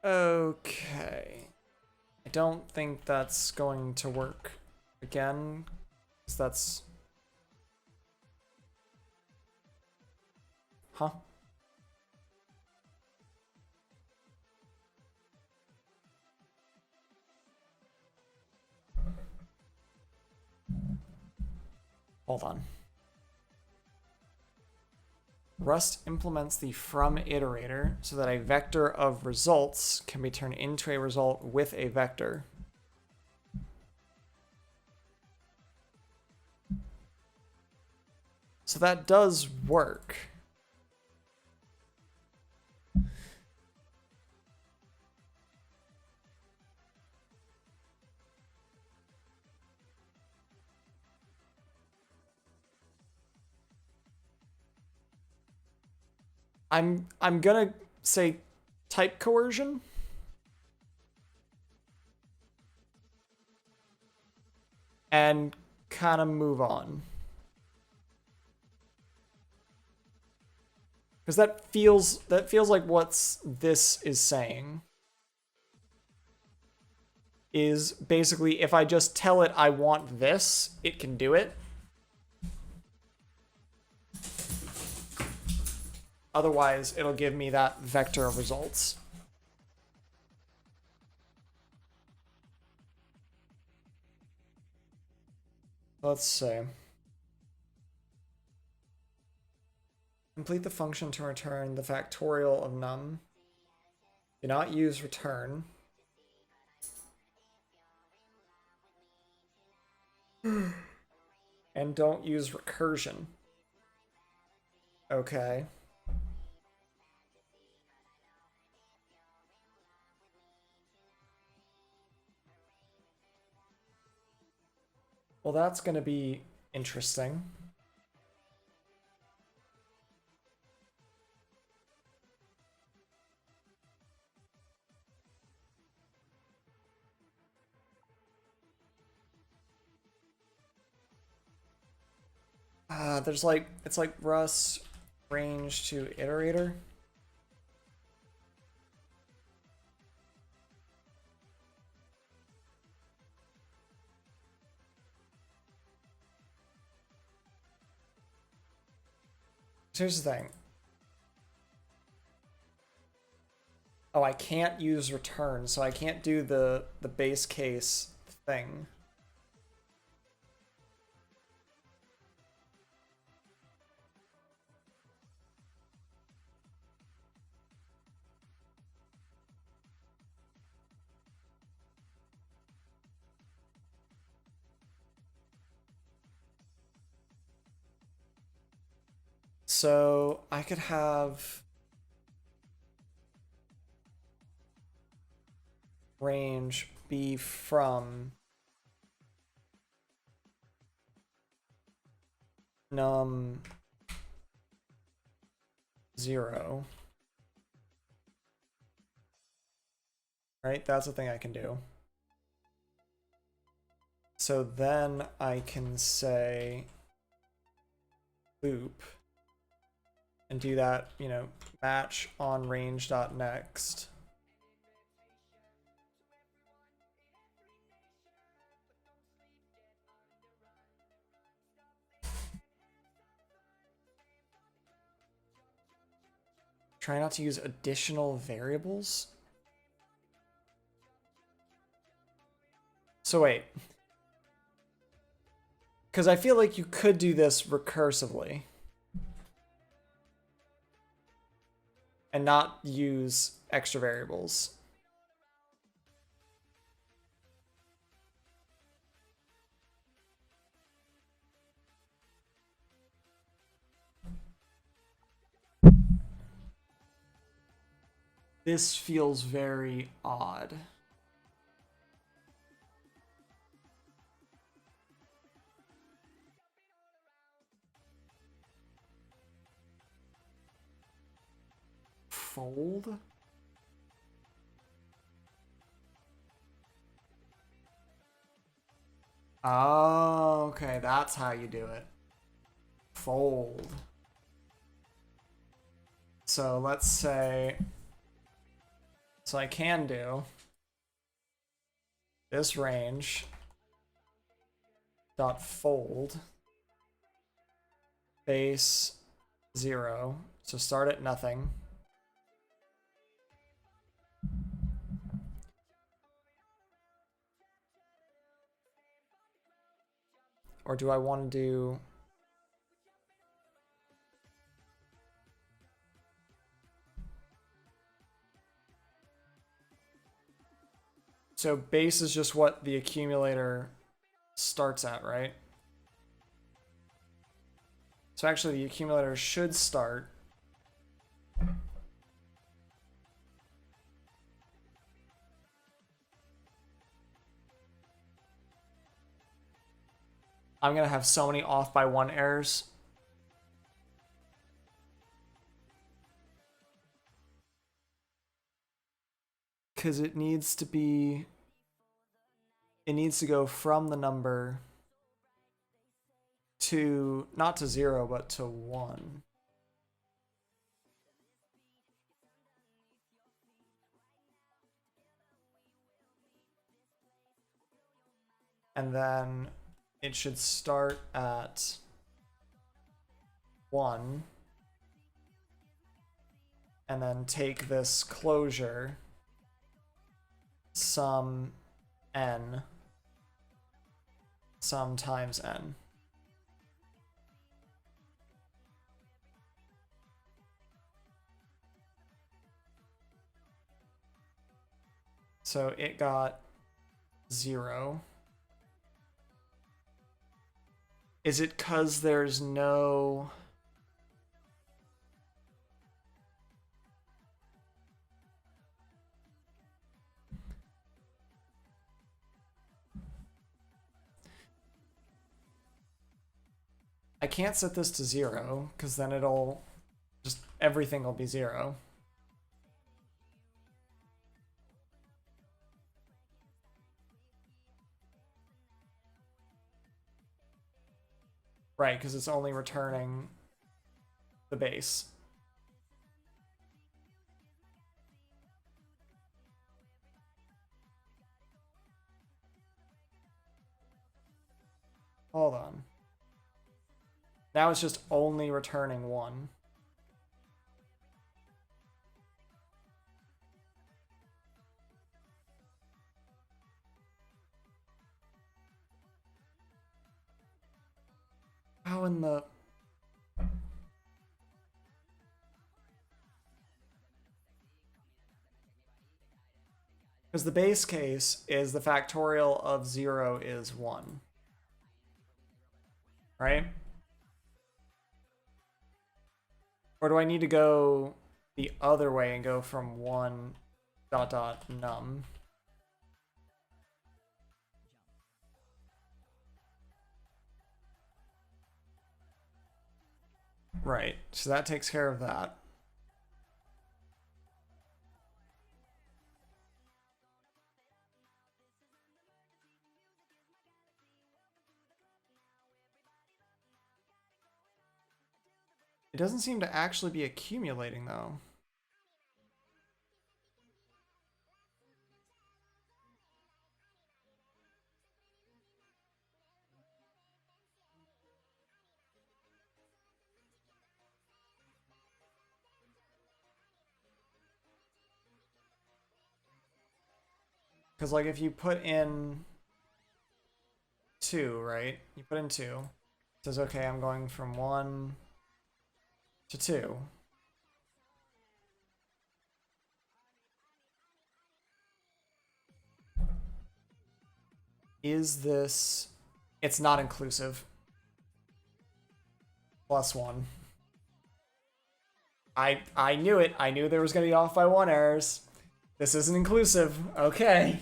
Okay. I don't think that's going to work again, because that's... Huh? Hold on. Rust implements the from iterator so that a vector of results can be turned into a result with a vector. So that does work. I'm gonna say type coercion. And kind of move on. Because that feels like what this is saying. Is basically if I just tell it I want this, it can do it. Otherwise, it'll give me that vector of results. Let's see. Complete the function to return the factorial of num. Do not use return. And don't use recursion. Okay. Well, that's going to be interesting. There's like, it's like Rust range to iterator. Here's the thing. Oh, I can't use return, so I can't do the base case thing. So I could have range be from num 0. Right? That's a thing I can do. So then I can say loop and do that, you know, match on range.next. Try not to use additional variables. So wait. Because I feel like you could do this recursively. And not use extra variables. This feels very odd. Fold? Oh, okay, that's how you do it. Fold. So let's say, so I can do this range dot fold base 0. So start at nothing. Or do I want to do... So base is just what the accumulator starts at, right? So actually the accumulator should start I'm gonna have so many off by 1 errors. Because it needs to be... It needs to go from the number to... Not to 0, but to 1. And then it should start at 1. And then take this closure, sum n, sum times n. So it got 0. Is it 'cause there's no... I can't set this to 0, because then it'll... Just everything will be 0. Right, because it's only returning the base. Hold on. Now it's just only returning 1. How in the... Because the base case is the factorial of 0 is 1. Right? Or do I need to go the other way and go from 1 dot dot num? Right, so that takes care of that. It doesn't seem to actually be accumulating, though. Because, like, if you put in 2, right? You put in 2. It says, okay, I'm going from 1 to 2. Is this... It's not inclusive. +1. I knew it. I knew there was going to be off by 1 errors. This isn't inclusive. Okay.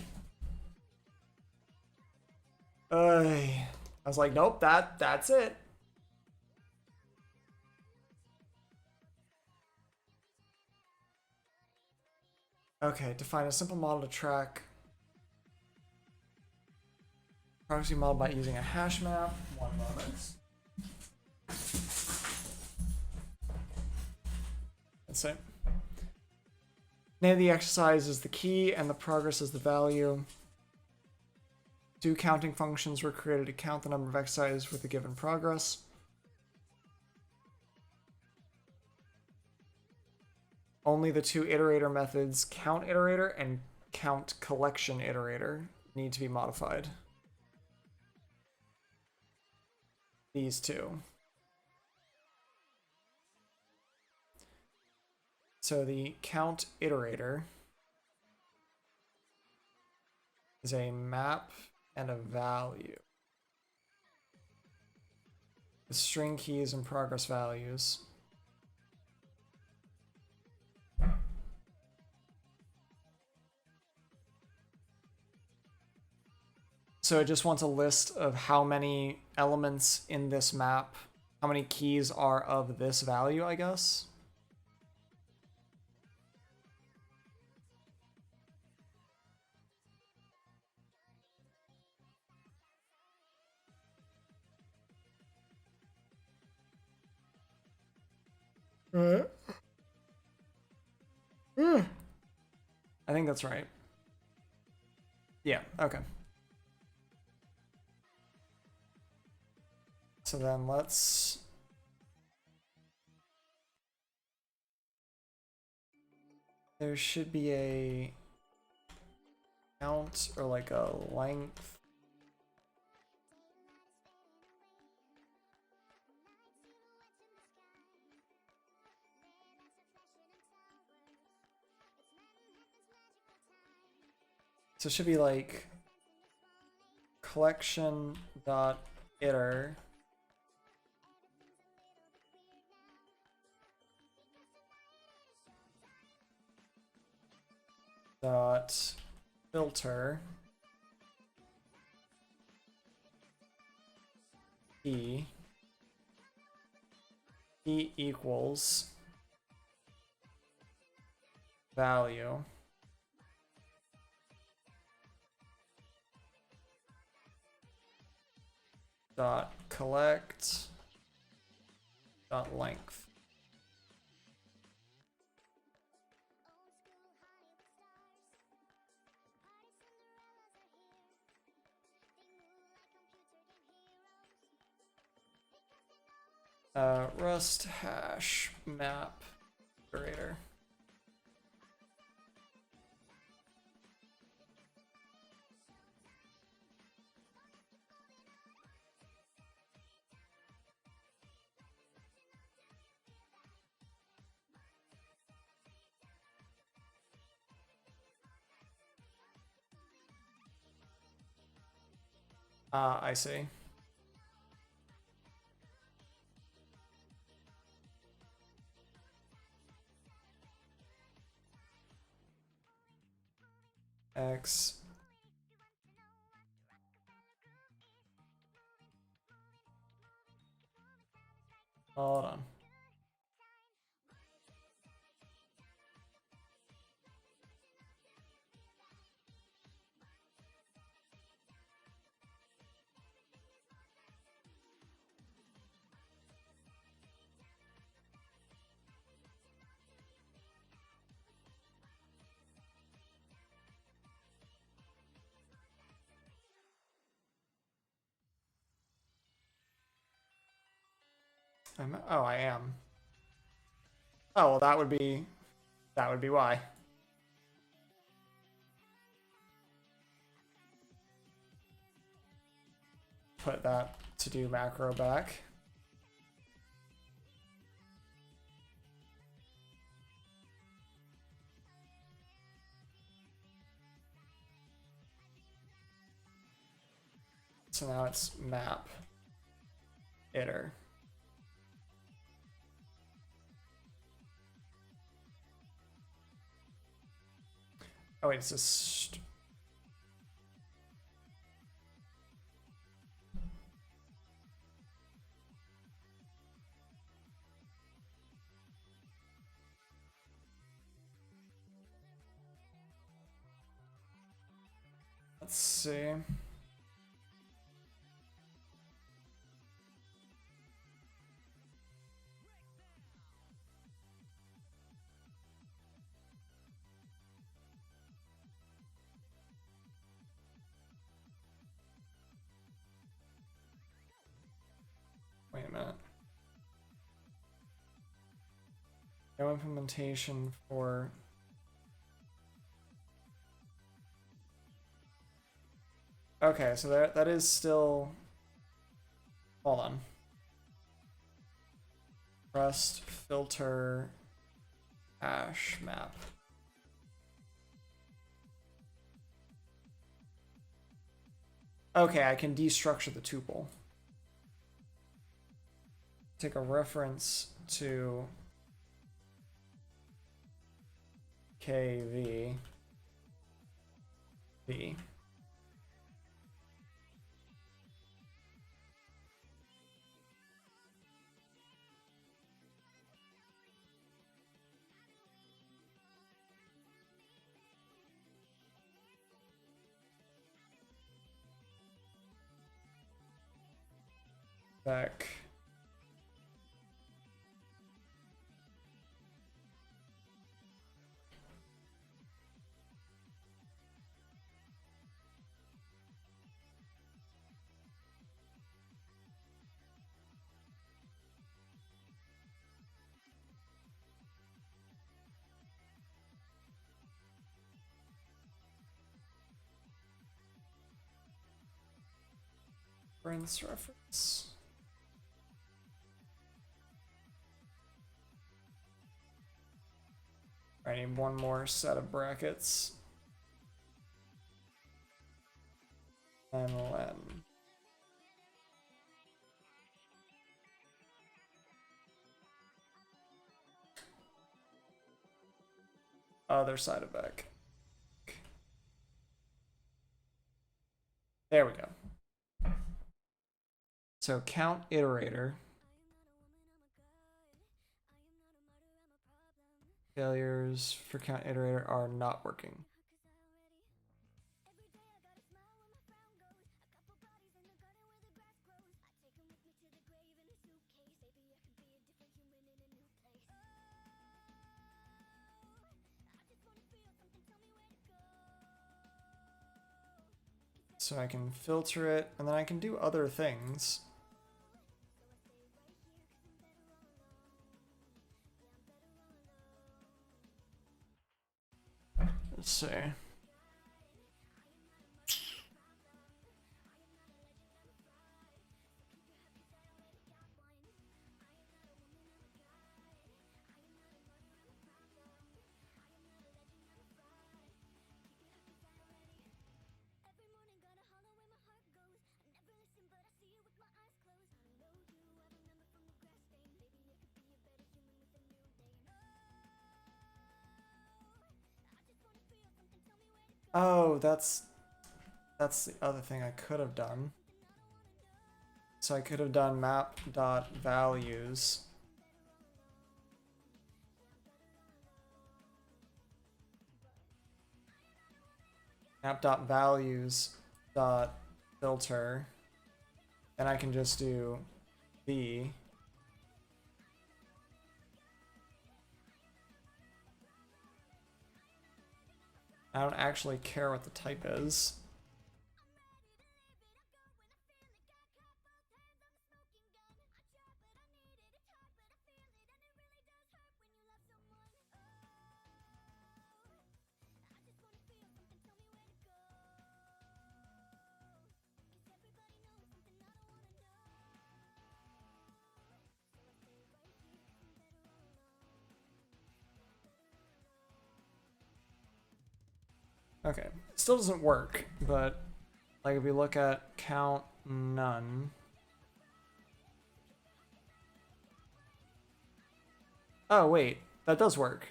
I was like, nope, that's it. Okay, define a simple model to track proxy model by using a hash map. 1 moment. That's it. Name of the exercise is the key, and the progress is the value. Two counting functions were created to count the number of exercises with a given progress. Only the two iterator methods, count iterator and count collection iterator, need to be modified. These two. So the count iterator is a map and a value. The string keys and progress values. So it just wants a list of how many elements in this map, how many keys are of this value, I guess. Right. I think that's right. Yeah, okay. So then let's... There should be a count or like a length. So it should be like collection dot iter dot filter e equals value dot collect dot length. Rust hash map iterator. I see. X. Hold on. Oh, I am. Oh, well, that would be why. Put that to do macro back. So now it's map iter. Oh wait, it's just let's see. No implementation for... Okay, so that is still... Hold on. Rust filter hash map. Okay, I can destructure the tuple. Take a reference to KV V. Back. Reference. I need one more set of brackets. And len. Other side of back. There we go. So count iterator. Failures for count iterator are not working. So I can filter it, and then I can do other things. Let's see. Oh, that's the other thing I could have done. So I could have done map.values. Map.values.filter. And I can just do v. I don't actually care what the type is. Okay, still doesn't work, but like if we look at count none. Oh wait, that does work.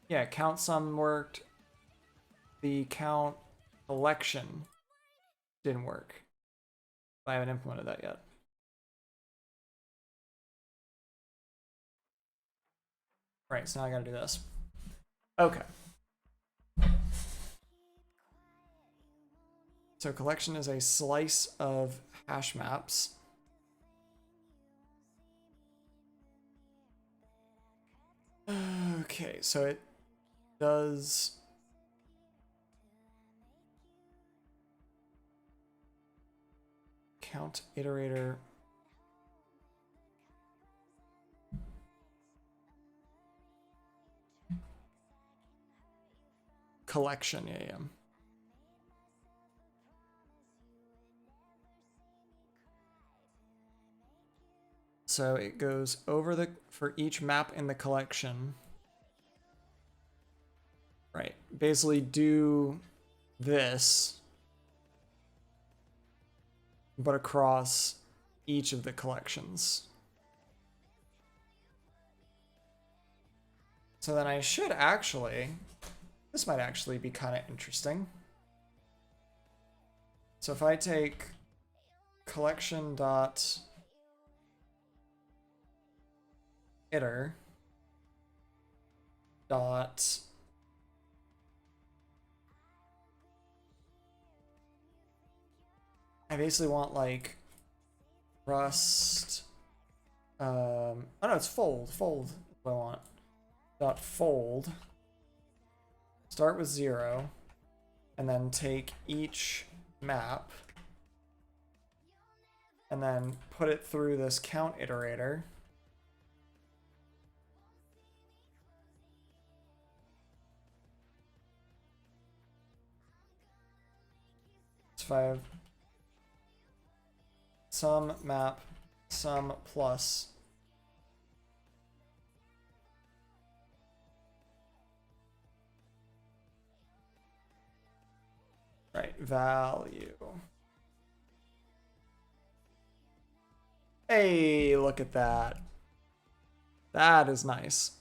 Yeah, count some worked. The count collection didn't work. I haven't implemented that yet. Right, so now I gotta do this. Okay. So collection is a slice of hash maps. Okay, so it does count iterator. collection. Yeah, yeah. So it goes over for each map in the collection. Right. Basically do this, but across each of the collections. So then I should actually, this might actually be kind of interesting. So if I take collection dot iter dot I basically want like rust oh no, it's fold is what I want. Dot fold, start with 0 and then take each map and then put it through this count iterator. So if I have sum map sum plus right value. Hey, look at that. That is nice.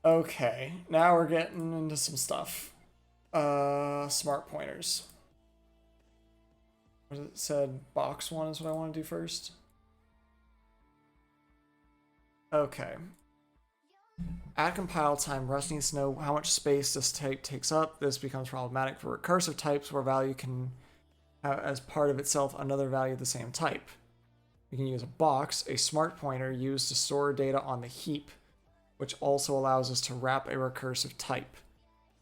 Okay, now we're getting into some stuff. Smart pointers. What it said, box 1 is what I want to do first. Okay. At compile time, Rust needs to know how much space this type takes up. This becomes problematic for recursive types where value can have as part of itself another value of the same type. We can use a box, a smart pointer used to store data on the heap, which also allows us to wrap a recursive type.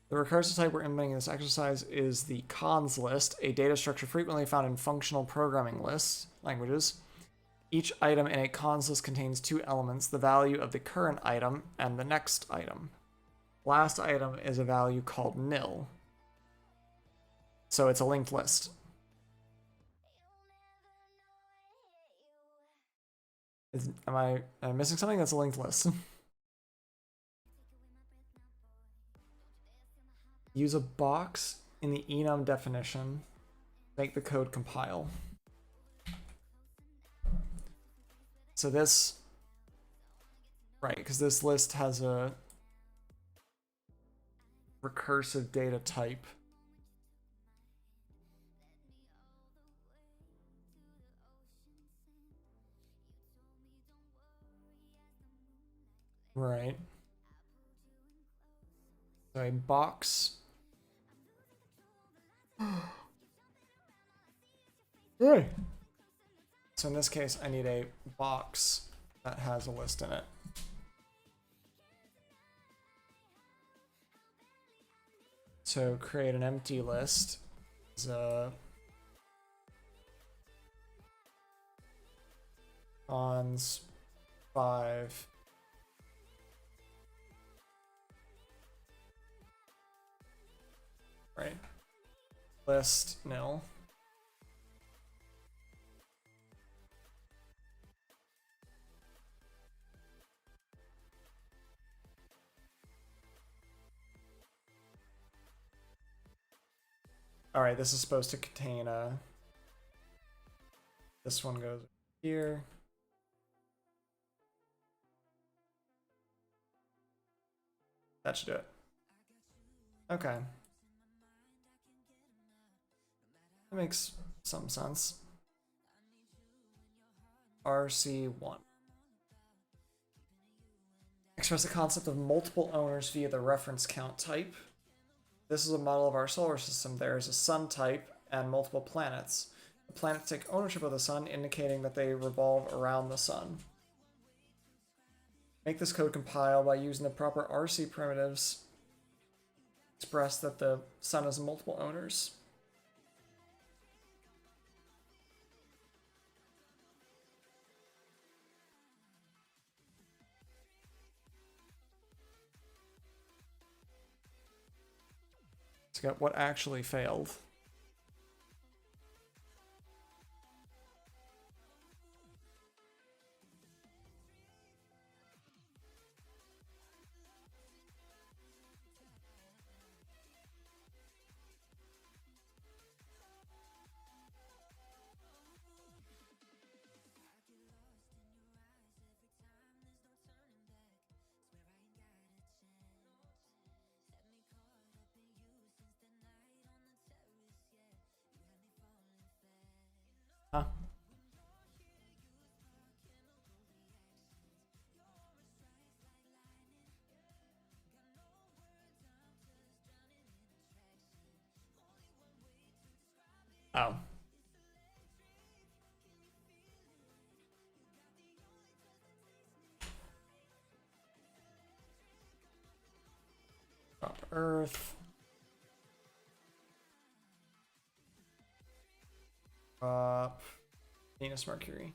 The recursive type we're implementing in this exercise is the cons list, a data structure frequently found in functional programming languages. Each item in a cons list contains 2 elements, the value of the current item and the next item. Last item is a value called nil. So it's a linked list. Am I missing something? That's a linked list. Use a box in the enum definition. Make the code compile. So this, right, because this list has a recursive data type. Right. So a box. Right. So in this case, I need a box that has a list in it. So create an empty list. Cons 5. Right. List nil. All right, this is supposed to contain a. This one goes here. That should do it. Okay. That makes some sense. RC1. Express the concept of multiple owners via the reference count type. This is a model of our solar system. There is a sun type and multiple planets. The planets take ownership of the sun, indicating that they revolve around the sun. Make this code compile by using the proper RC primitives. Express that the sun has multiple owners. Let's get what actually failed. Huh? Oh. Drop Earth. Drop Venus, Mercury.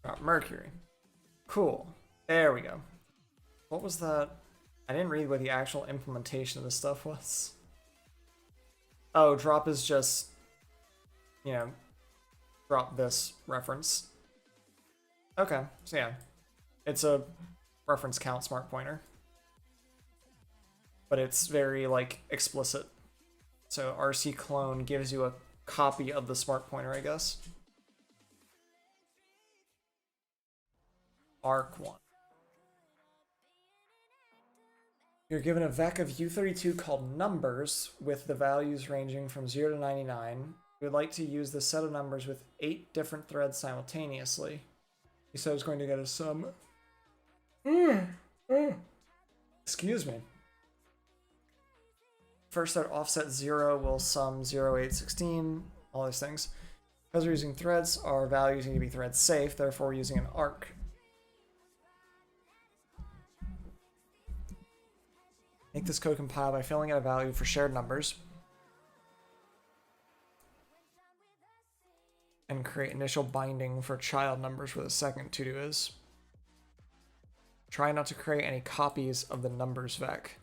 Drop Mercury. Cool. There we go. What was that? I didn't read what the actual implementation of this stuff was. Oh, drop is just, you know, drop this reference. Okay, so yeah. It's a reference count smart pointer. But it's very, like, explicit. So RC clone gives you a copy of the smart pointer, I guess. ARC1. You're given a vec of U32 called numbers with the values ranging from 0 to 99. You would like to use the set of numbers with 8 different threads simultaneously. He said I was going to get a sum. Excuse me. First at offset 0 will sum 0, 8, 16, all these things. Because we're using threads, our values need to be thread safe, therefore we're using an arc. Make this code compile by filling out a value for shared numbers. And create initial binding for child numbers where the second to-do is. Try not to create any copies of the numbers vec.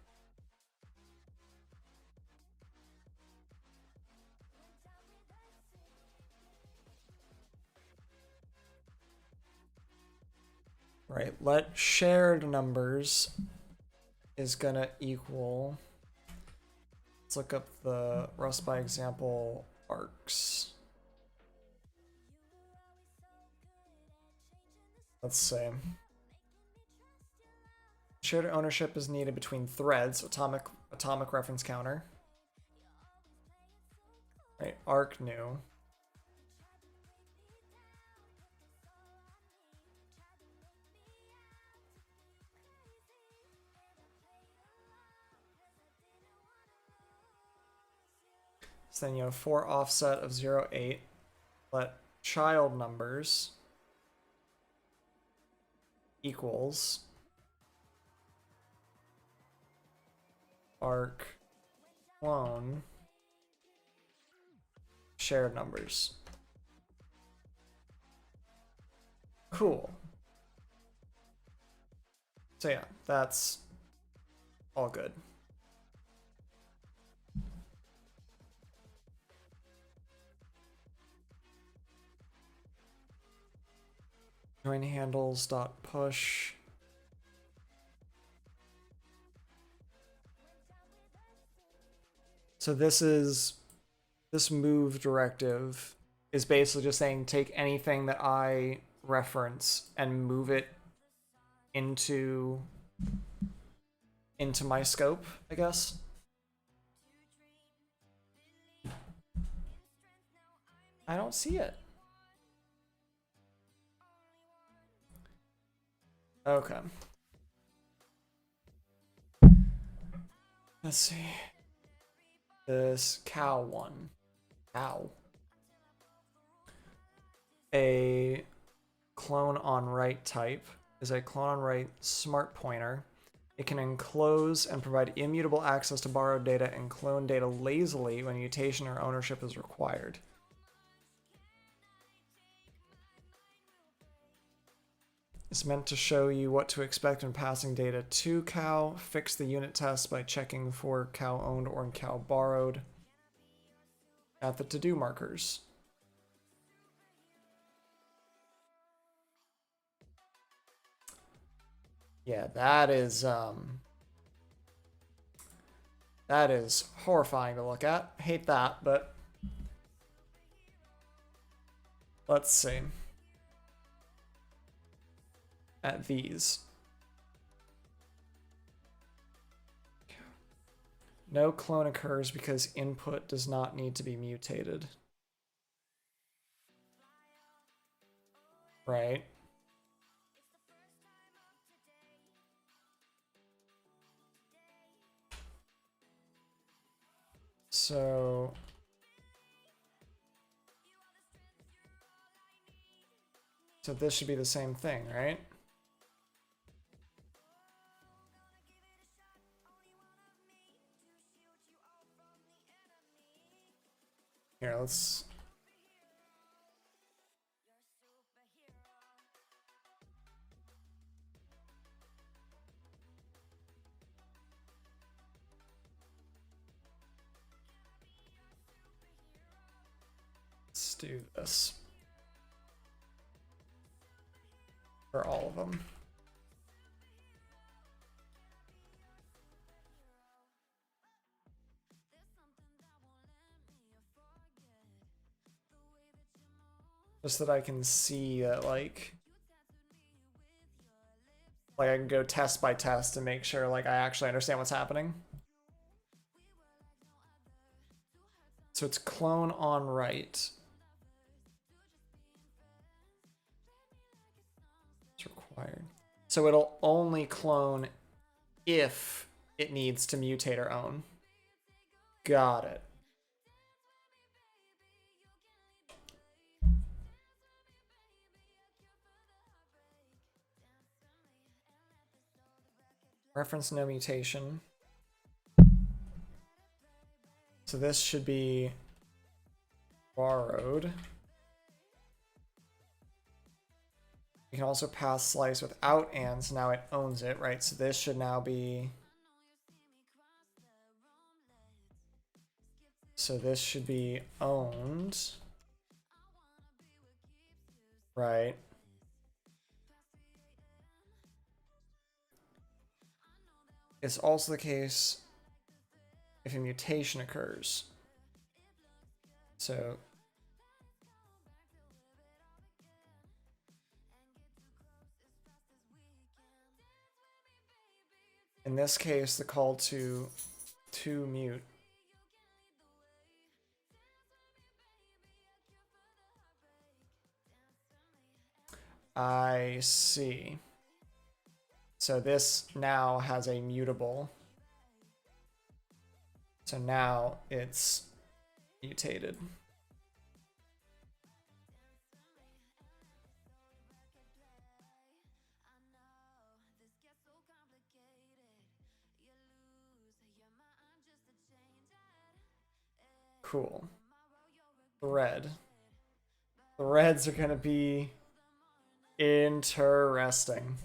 Right, let shared numbers is gonna equal, let's look up the Rust by example arcs. Let's see. Shared ownership is needed between threads, atomic reference counter. Right, arc new. So then you have 4 offset of 0, 8. Let child numbers equals arc clone shared numbers. Cool. So yeah, that's all good. Join handles dot push. So this move directive is basically just saying take anything that I reference and move it into my scope, I guess. I don't see it. Okay. Let's see. This cow one. Cow. A clone on write type is a clone on write smart pointer. It can enclose and provide immutable access to borrowed data and clone data lazily when mutation or ownership is required. is meant to show you what to expect when passing data to cow. Fix the unit test by checking for cow owned or cow borrowed at the to-do markers. Yeah, that is horrifying to look at. Hate that, but let's see. At these. No clone occurs because input does not need to be mutated. Right? So this should be the same thing, right? Here, let's do this for all of them. Just that I can see that, like I can go test by test and make sure like I actually understand what's happening. So it's clone on right. It's required. So it'll only clone if it needs to mutate or own. Got it. Reference no mutation. So this should be borrowed. You can also pass slice without and, so now it owns it, right? So this should now be... So this should be owned. Right. It's also the case if a mutation occurs. So in this case, the call to mute I see. So this now has a mutable. So now it's mutated. Cool. Thread. Threads are gonna be interesting.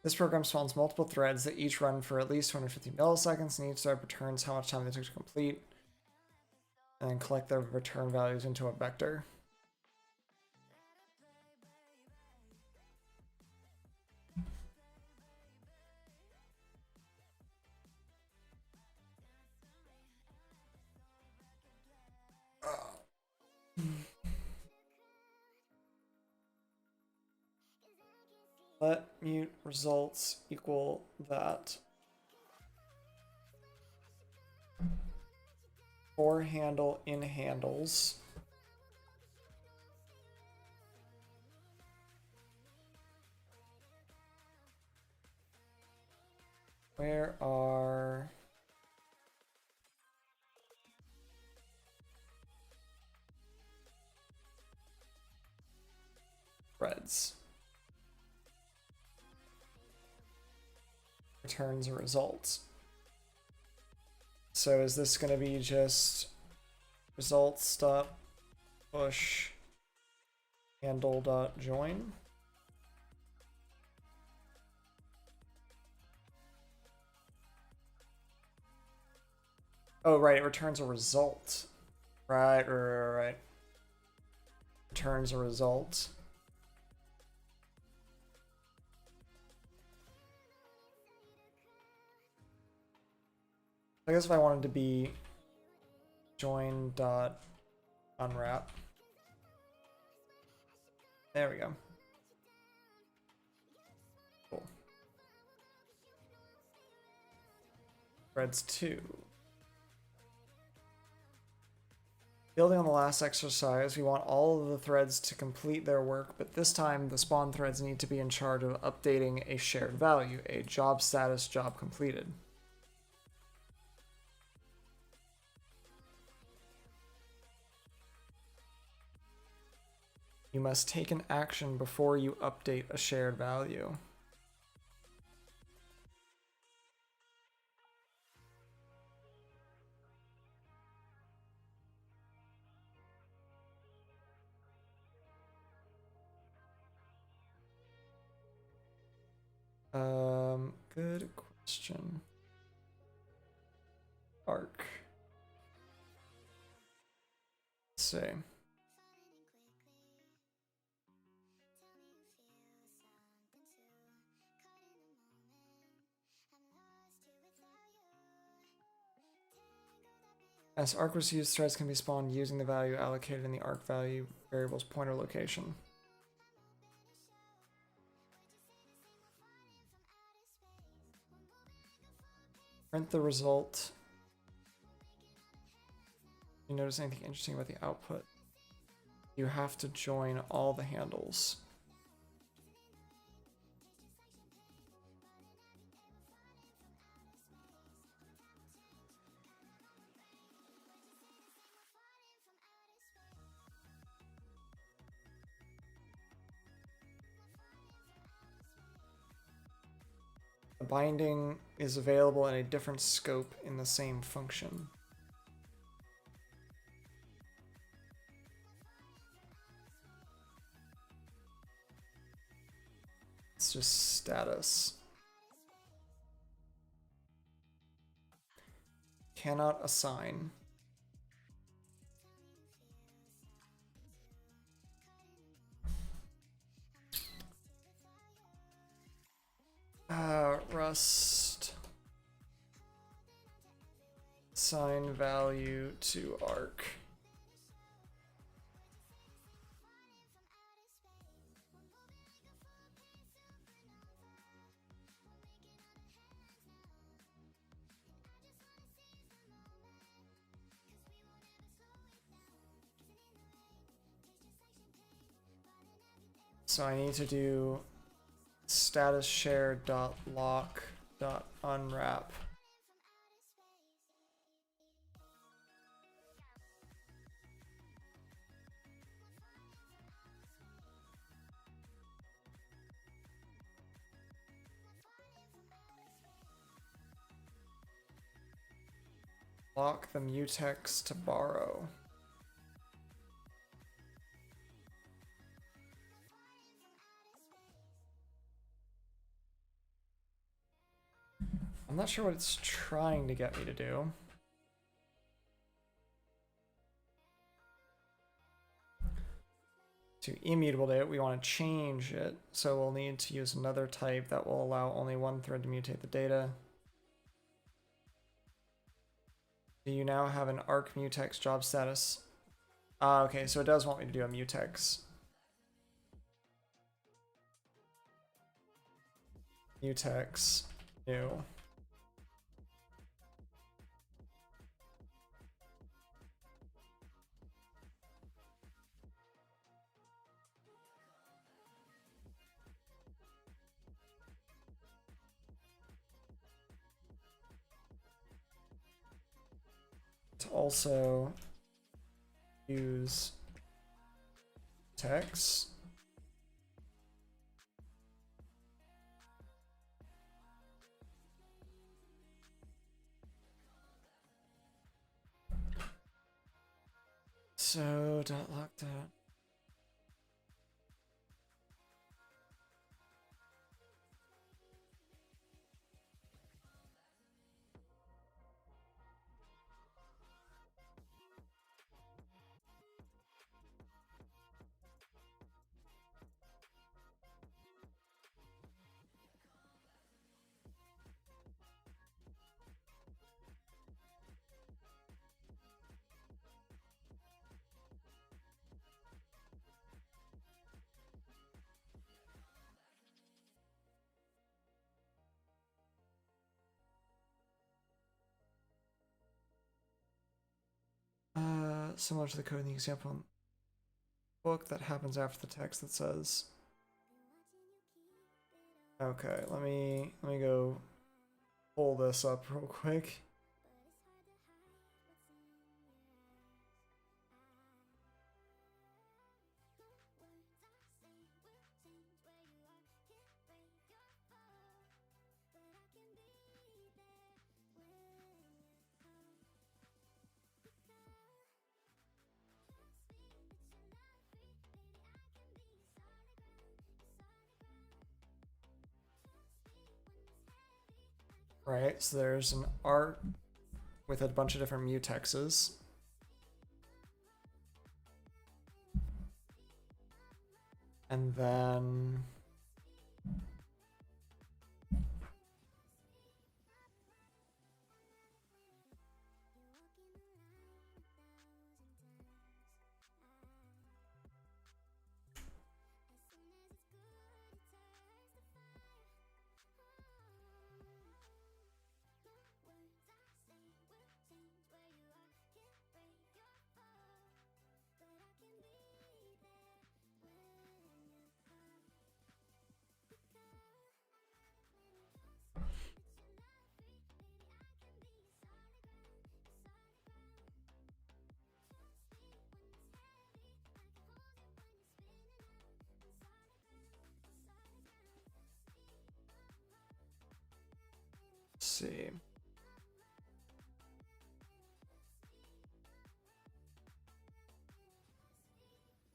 This program spawns multiple threads that each run for at least 250 milliseconds, and each thread returns how much time they took to complete, and then collect their return values into a vector. Let mute results equal that. For handle in handles. Where are threads? Returns a result. So is this going to be just results stop push handle.join. Oh, right, it returns a result. Right. Returns a result. I guess if I wanted to be join.unwrap. There we go. Cool. Threads 2. Building on the last exercise, we want all of the threads to complete their work, but this time the spawn threads need to be in charge of updating a shared value, a job status job completed. You must take an action before you update a shared value. Good question. Arc. Let's see. As arc was used, threads can be spawned using the value allocated in the arc value variable's pointer location. Print the result. You notice anything interesting about the output? You have to join all the handles. The binding is available in a different scope in the same function. It's just status. Cannot assign. Rust. Assign value to arc. So I need to do status share dot lock dot unwrap. Lock the mutex to borrow. I'm not sure what it's trying to get me to do. To immutable data, we want to change it, so we'll need to use another type that will allow only one thread to mutate the data. Do you now have an arc mutex job status? Okay, so it does want me to do a mutex. Mutex, new. To also use text. So dot lock dot. similar to the code in the example in the book that happens after the text that says. Okay, let me go pull this up real quick. Right, so there's an art with a bunch of different mutexes. And then let's see.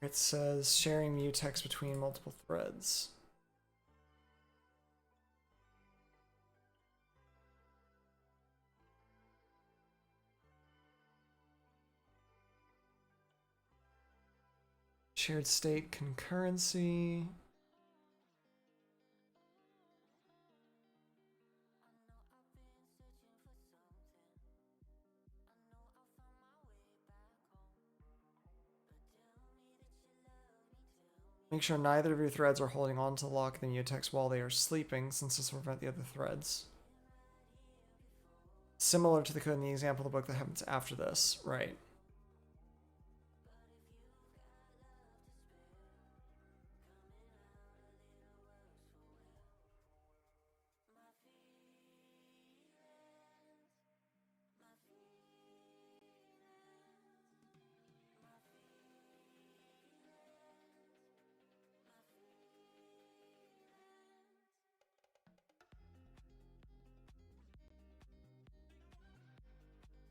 It says sharing mutex between multiple threads. Shared state concurrency. Make sure neither of your threads are holding on to lock the mutex while they are sleeping, since this will prevent the other threads. Similar to the code in the example of the book that happens after this, right?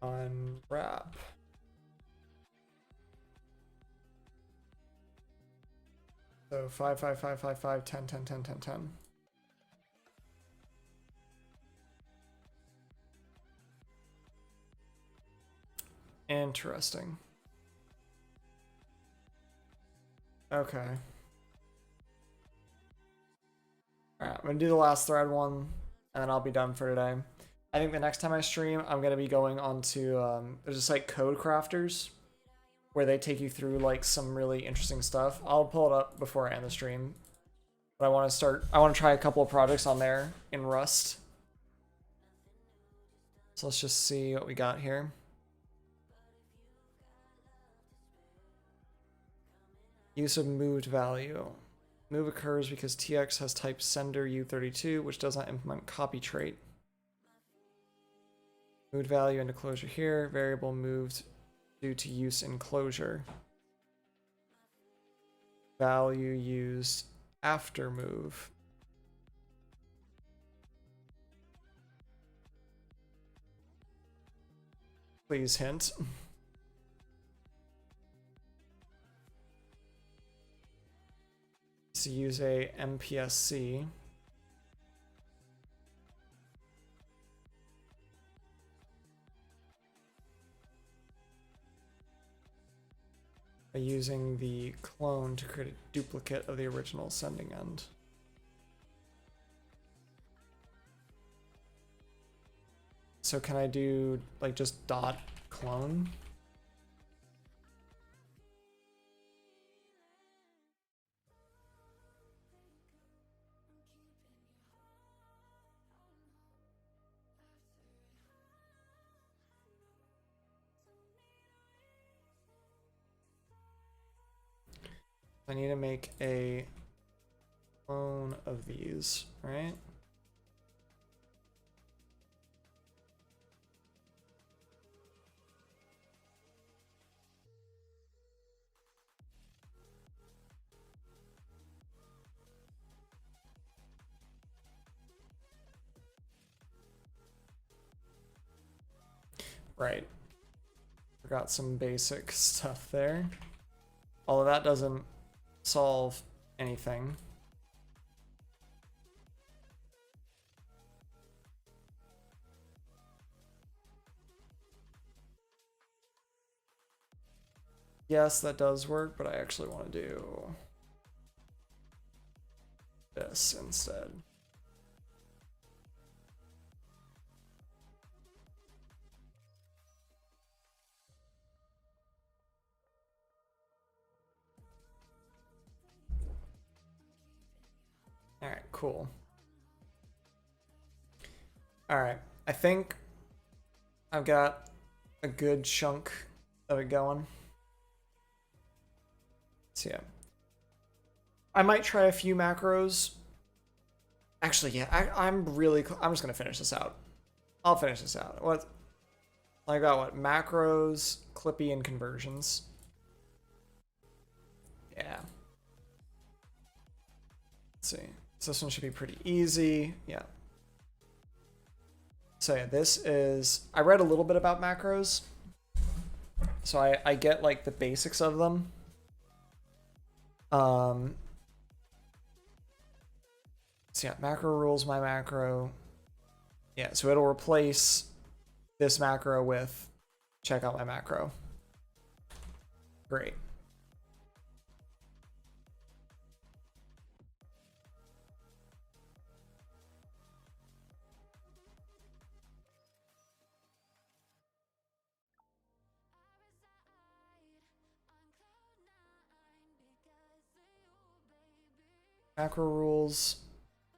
Unwrap. So 5, 5, 5, 5, 5, 10, 10, 10, 10, 10. Interesting. Okay. Alright, I'm gonna do the last thread one, and then I'll be done for today. I think the next time I stream, I'm gonna be going on to, there's a site Code Crafters, where they take you through like some really interesting stuff. I'll pull it up before I end the stream. But I want to try a couple of projects on there in Rust. So let's just see what we got here. Use of moved value. Move occurs because TX has type sender U32, which does not implement copy trait. Moved value into closure here. Variable moved due to use in closure. Value used after move. Please hint. So use a MPSC. By using the clone to create a duplicate of the original sending end. So can I do like just dot clone? I need to make a clone of these, right? Right. Forgot some basic stuff there. Although that doesn't solve anything. Yes, that does work, but I actually want to do this instead. All right, cool. All right, I think I've got a good chunk of it going. So yeah, I might try a few macros. Actually, yeah, I'm just gonna finish this out. I'll finish this out. What? I got what? Macros, Clippy, and conversions. Yeah. Let's see. So this one should be pretty easy. Yeah. So yeah, this is... I read a little bit about macros. So I get like the basics of them. So yeah, macro rules my macro. Yeah, so it'll replace this macro with check out my macro. Great. Macro rules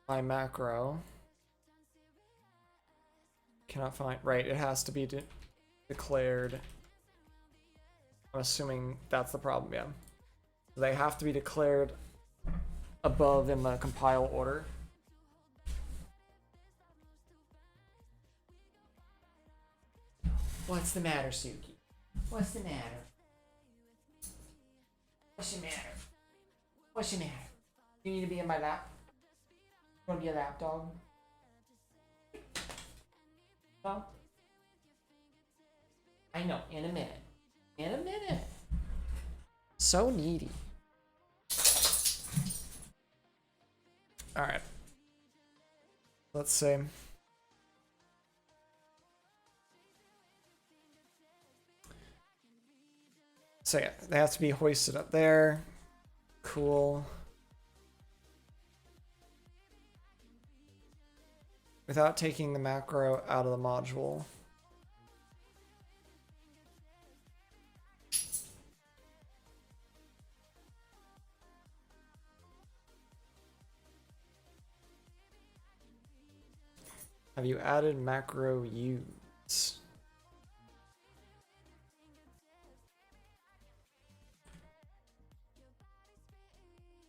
my macro. Cannot find... Right, it has to be declared. I'm assuming that's the problem, yeah. They have to be declared above in the compile order. What's the matter, Suki? What's the matter? What's the matter? What's the matter? You need to be in my lap? You want to be a lap dog? No? I know, in a minute. In a minute. So needy. Alright. Let's see. So yeah, they have to be hoisted up there. Cool. Without taking the macro out of the module. Have you added macro use?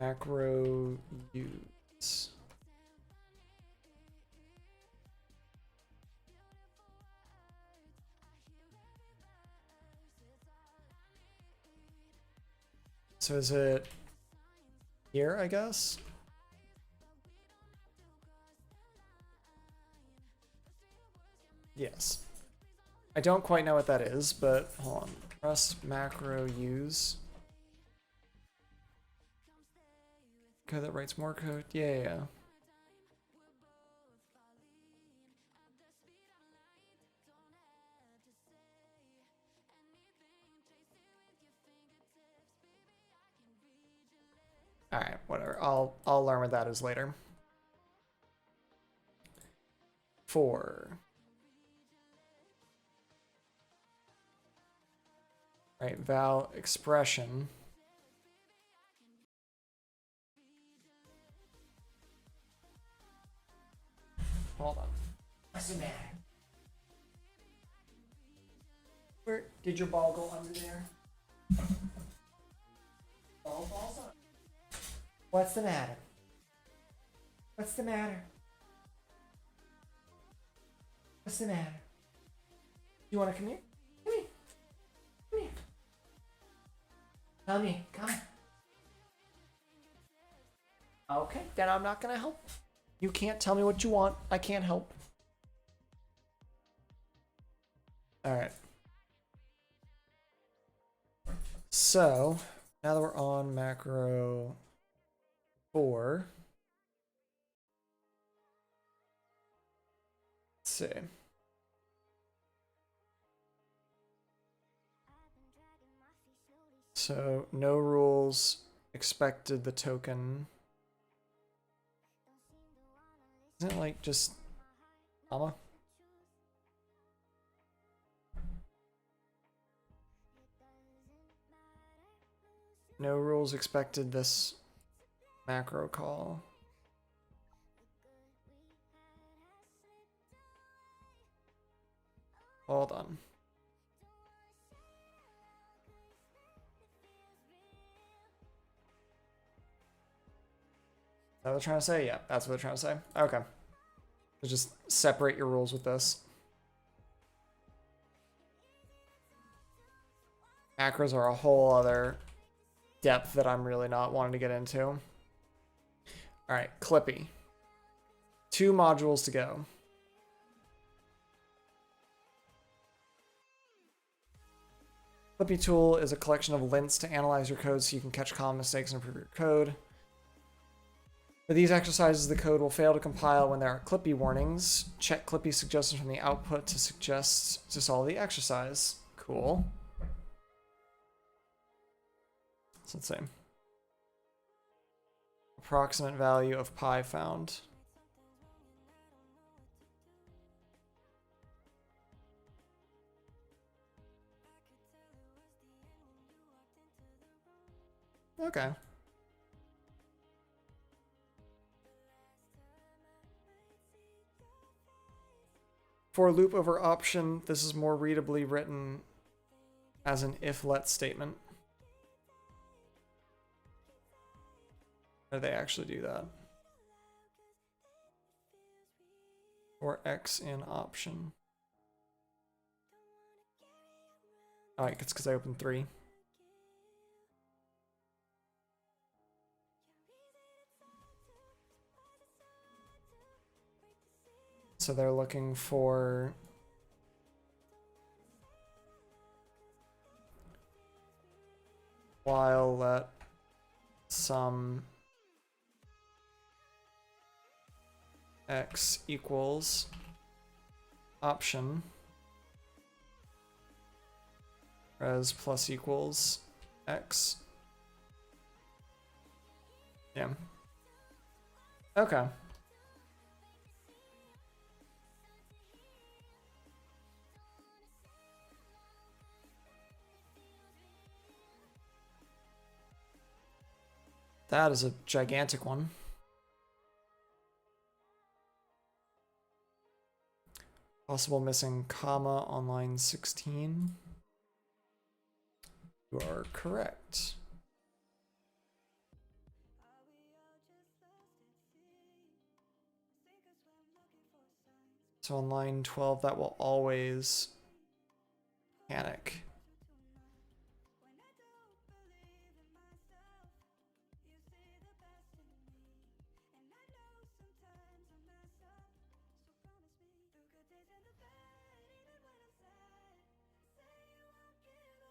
Macro use. So is it here, I guess? Yes. I don't quite know what that is, but hold on. Rust macro use. Code that writes more code. Yeah. Alright, whatever. I'll learn what that is later. 4. Right, val expression. Hold on. What's the matter? Where did your ball go under there? Ball falls on. What's the matter? What's the matter? What's the matter? You want to come here? Come here. Come here. Come here. Come here. Okay, then I'm not gonna help. You can't tell me what you want. I can't help. Alright. So, now that we're on macro 4, let's see. So, no rules expected the token. Isn't it like just comma? No rules expected this macro call. Hold on. Is that what they're trying to say? Yeah, that's what they're trying to say. Okay. So just separate your rules with this. Macros are a whole other depth that I'm really not wanting to get into. Alright, Clippy. 2 modules to go. Clippy tool is a collection of lints to analyze your code so you can catch common mistakes and improve your code. For these exercises, the code will fail to compile when there are Clippy warnings. Check Clippy suggestions from the output to suggest to solve the exercise. Cool. So let's see. Approximate value of pi found. Okay. For loop over option, this is more readably written as an if-let statement. Or they actually do that. Or X in option. Oh, it's because I opened 3. So they're looking for while let sum x equals option res plus equals x. Yeah. Okay. That is a gigantic one. Possible missing comma on line 16. You are correct. So on line 12, that will always panic.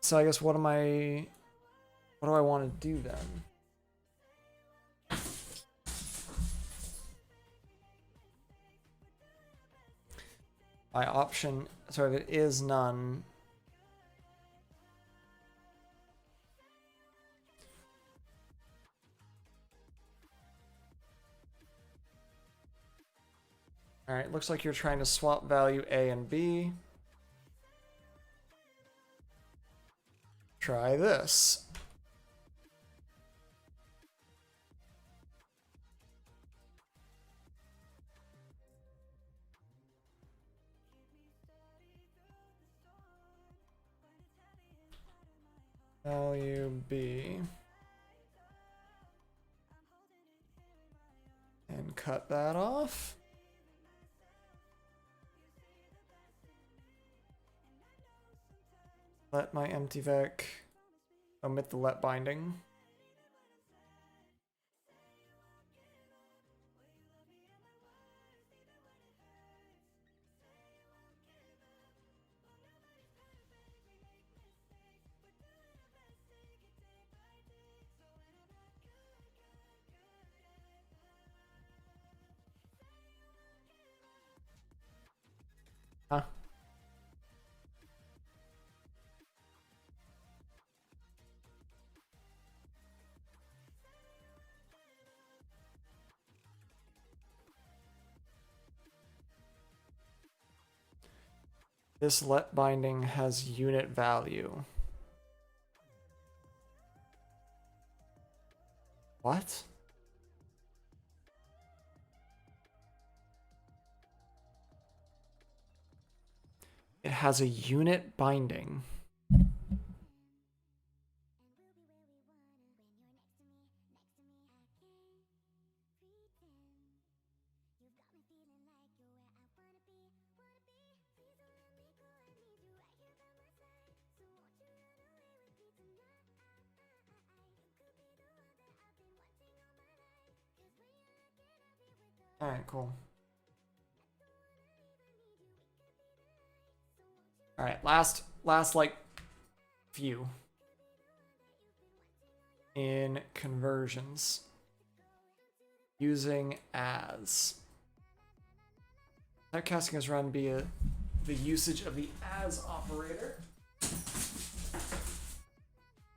So I guess what do I want to do then? My option, so if it is none, all right, looks like you're trying to swap value A and B. Try this. Value B. and cut that off. Let my empty vec. Omit the let binding. Huh? This let binding has unit value. What? It has a unit binding. Alright, cool. Alright, last like few in conversions using as. Typecasting is run via the usage of the as operator.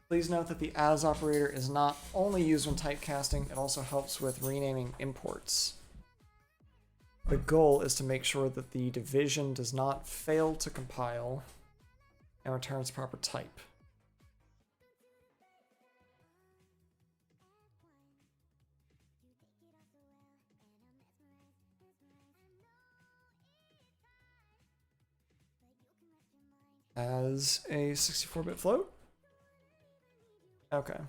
Please note that the as operator is not only used when typecasting, it also helps with renaming imports. The goal is to make sure that the division does not fail to compile and returns proper type. As a 64-bit float? Okay.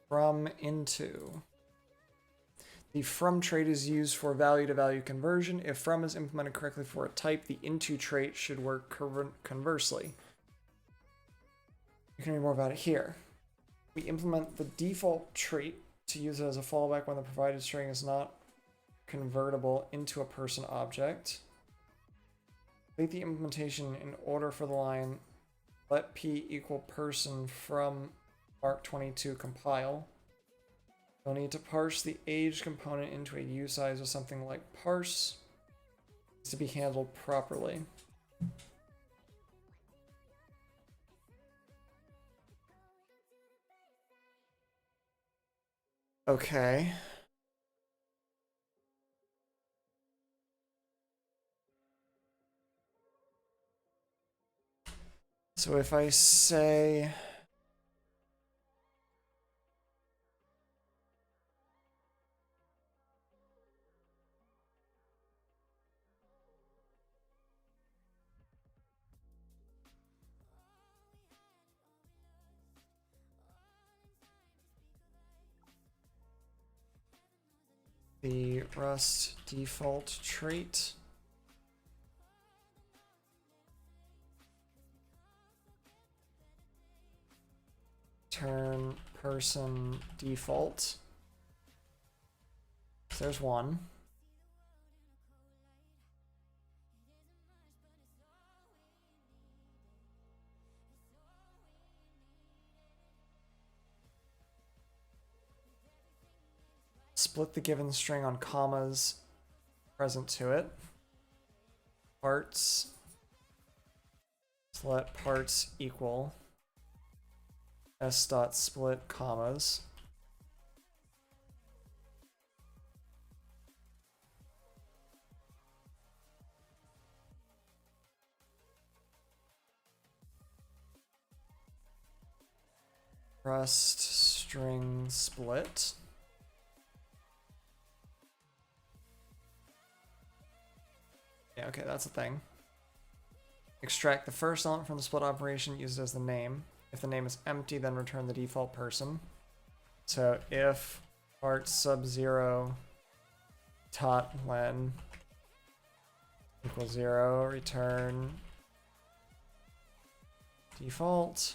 From into. The from trait is used for value-to-value conversion. If from is implemented correctly for a type, the into trait should work conversely. You can read more about it here. We implement the default trait to use it as a fallback when the provided string is not convertible into a person object. Complete the implementation in order for the line let p equal person from mark 22 compile. You'll need to parse the age component into a usize or something like parse. It's to be handled properly. Okay. So if I say the Rust default trait turn person default. So there's one. Split the given string on commas present to it. Parts. So let parts equal s dot split commas. Rust string split. Yeah, okay, that's a thing. Extract the first element from the split operation, use it as the name. If the name is empty, then return the default person. So if part sub 0 tot len equals 0, return default.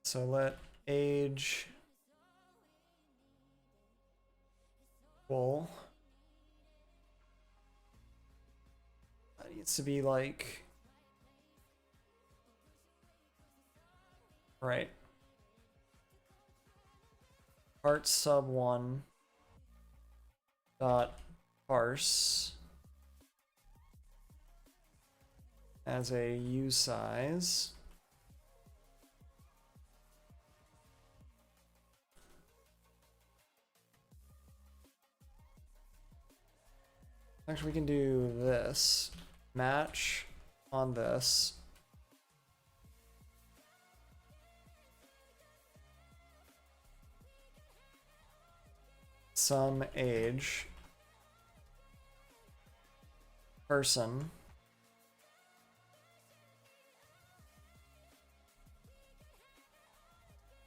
So let age equal. That needs to be like, right. Part sub 1 dot parse as a usize. Actually, we can do this. Match on this. Some age. Person.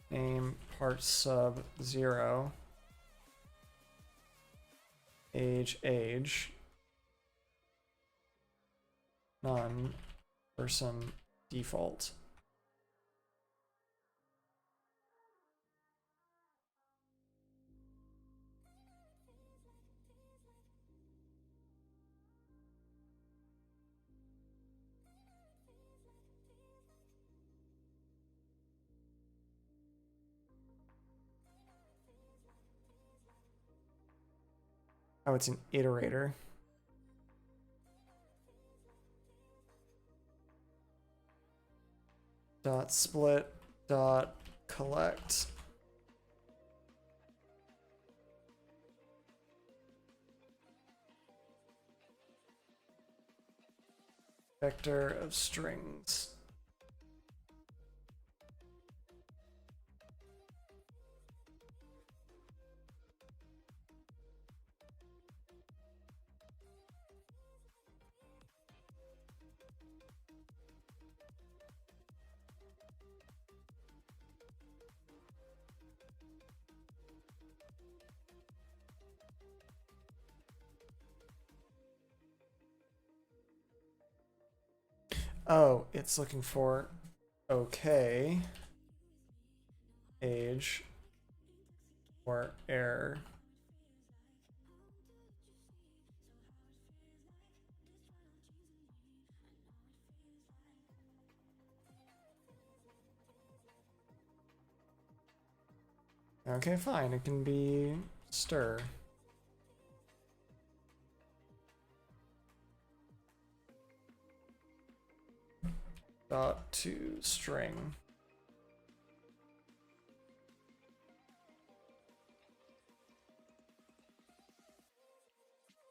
Name part sub 0. Age. None. Person default. Oh, it's an iterator. Dot split dot collect. Vector of strings. Oh, it's looking for okay. Age or error. Okay, fine. It can be stir. Dot to string.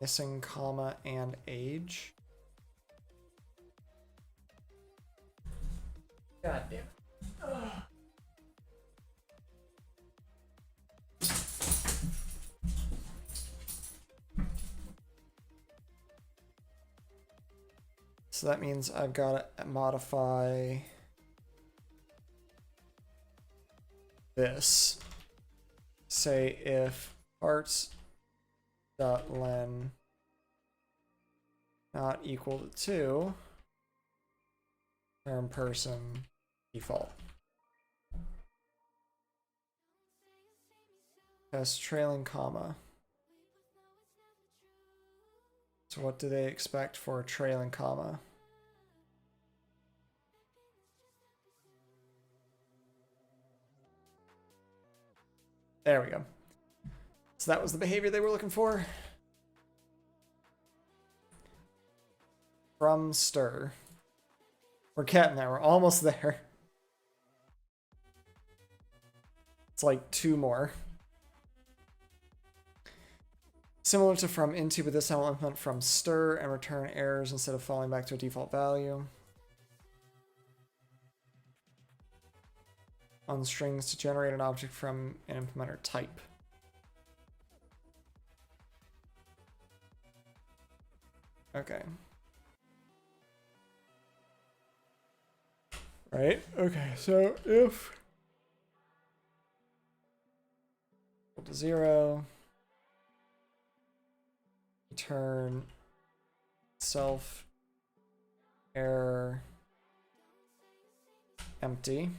Missing comma and age. God damn it. Ugh. So that means I've got to modify this. Say if parts dot len not equal to 2, term person default. Test trailing comma. So what do they expect for a trailing comma? There we go. So that was the behavior they were looking for. From stir. We're getting there. We're almost there. It's like 2 more. Similar to from into, but this time we'll implement from stir and return errors instead of falling back to a default value. on strings to generate an object from an implementer type. Okay. Right? Okay, so if equal to 0, return self error empty.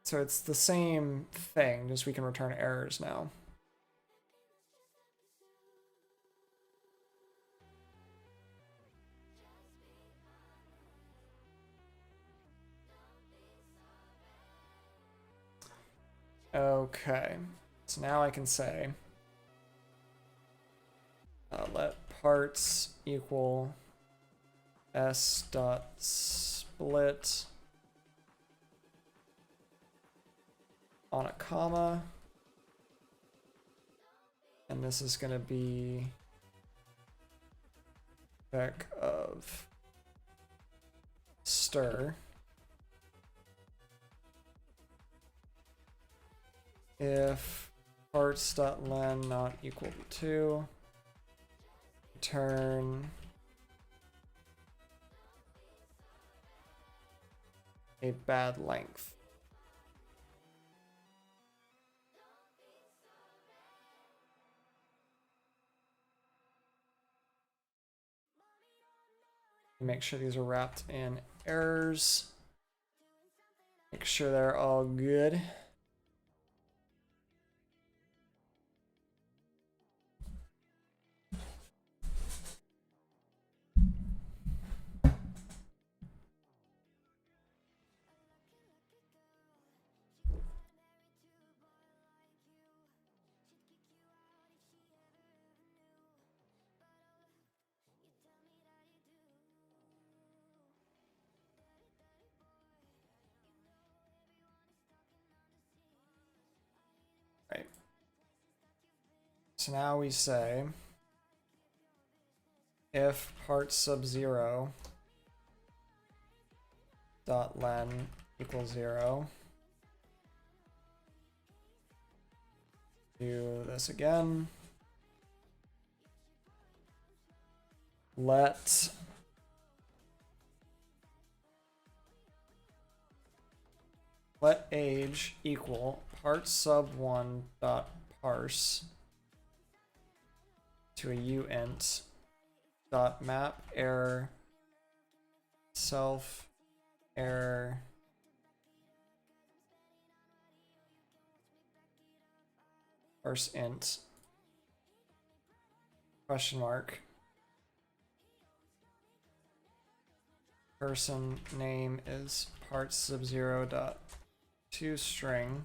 So it's the same thing, just we can return errors now. Okay, so now I can say let parts equal s dot split on a comma, and this is going to be spec of stir if parts.len not equal to 2, return a bad length. Make sure these are wrapped in errors. Make sure they're all good. Right. So now we say if part sub 0 dot len equals 0, do this again. Let age equal part sub 1 dot parse to a uint dot map error self error parse int question mark person name is part sub 0 dot to string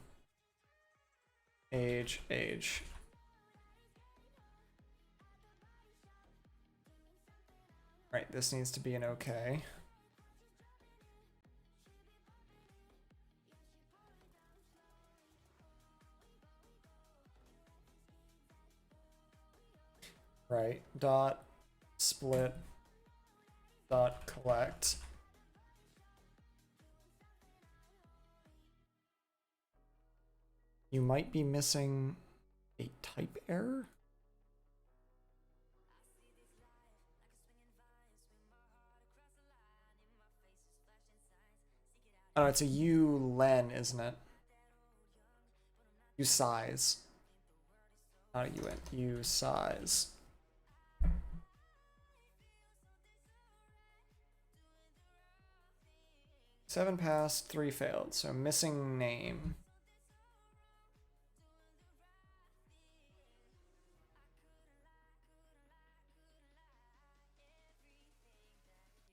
age. Right, this needs to be an okay. Right, dot split dot collect. You might be missing a type error. Oh, it's a ulen, isn't it? Usize. Not a uint. Usize. Seven passed, 3 failed. So missing name.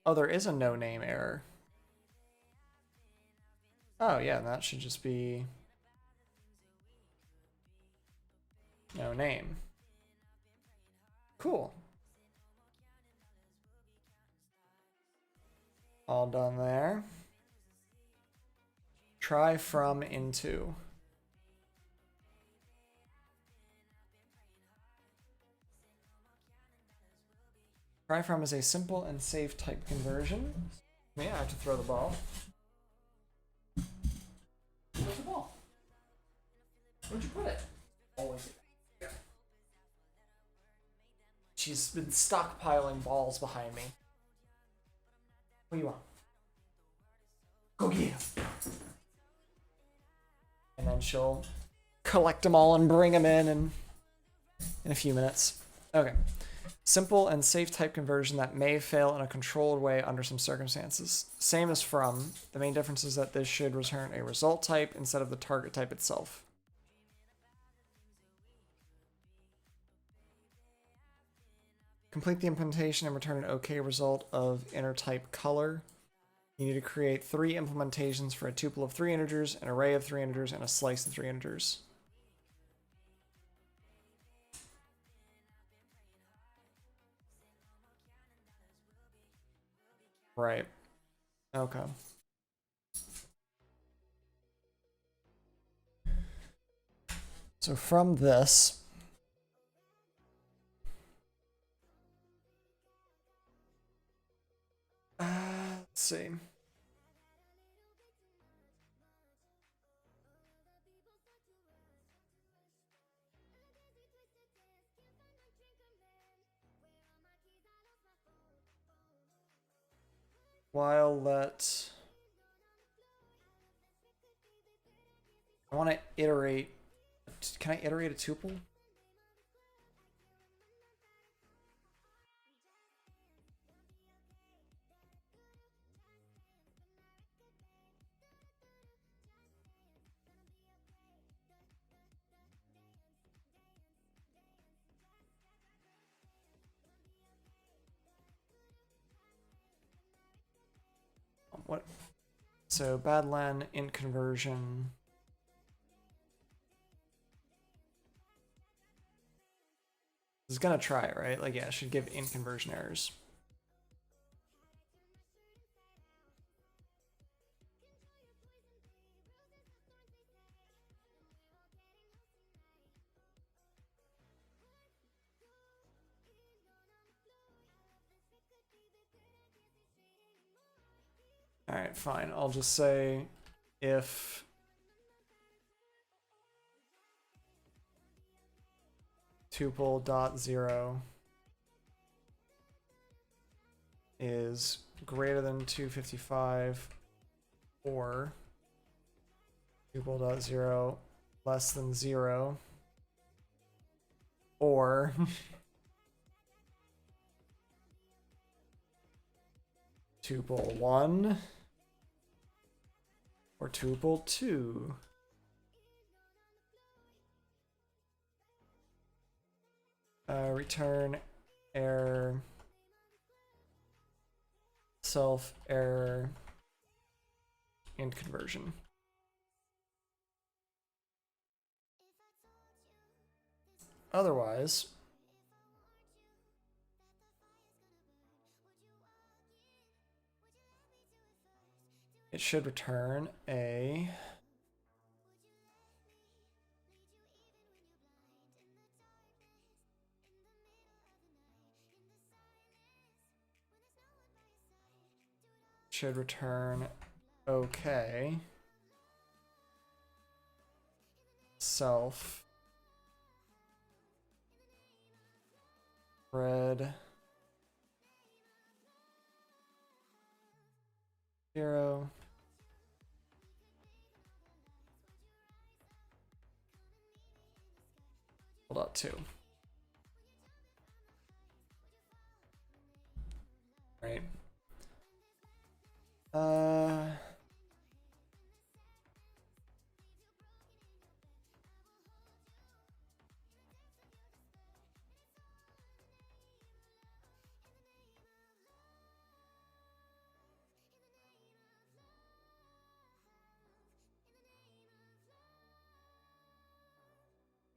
Oh, there is a no name error. Oh yeah, that should just be no name. Cool. All done there. Try from into. Try from is a simple and safe type conversion. Yeah, I have to throw the ball. Where's the ball? Where'd you put it? Always. Yeah. She's been stockpiling balls behind me. What do you want? Go get him. And then she'll collect them all and bring them in a few minutes. Okay. Simple and safe type conversion that may fail in a controlled way under some circumstances. Same as from. The main difference is that this should return a result type instead of the target type itself. Complete the implementation and return an OK result of inner type color. You need to create 3 implementations for a tuple of 3 integers, an array of 3 integers, and a slice of 3 integers. Right. Okay. So from this, let's see. While let, I want to iterate. Can I iterate a tuple? What? So badlen int conversion. This is gonna try it, right? Like, yeah, it should give int conversion errors. All right, fine. I'll just say if tuple dot 0 is greater than 255 or tuple dot 0 less than 0 or tuple 1 or tuple 2. Return error, self error, int conversion. Otherwise, it should return a OK, self, red, 0, hold up 2. Right.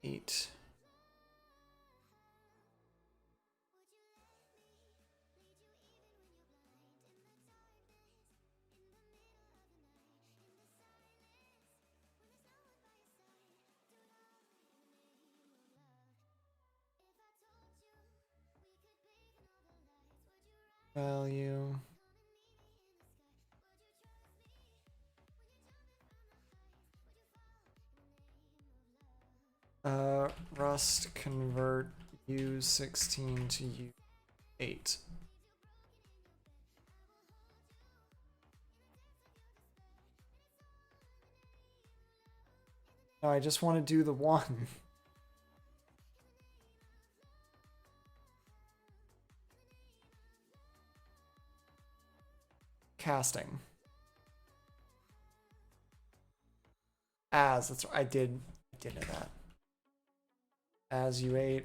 Eight. Value Rust convert U16 to U8. No, I just want to do the one. Casting. That's I did know that. As U8.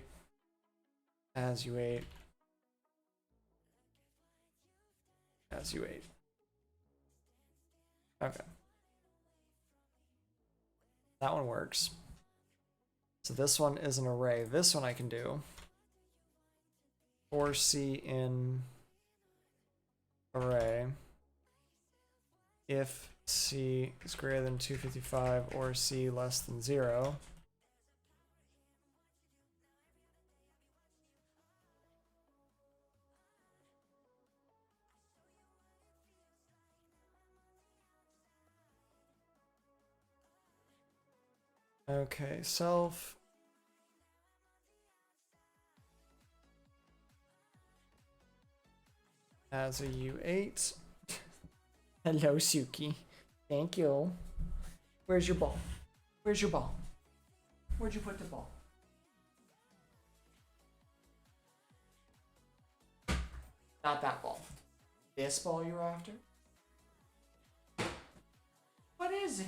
As U8. As U8. Okay. That one works. So this one is an array. This one I can do. Or C in array. If C is greater than 255 or C less than 0. Okay, self. As a U8. Hello, Suki. Thank you. Where's your ball? Where's your ball? Where'd you put the ball? Not that ball. This ball you're after? What is it?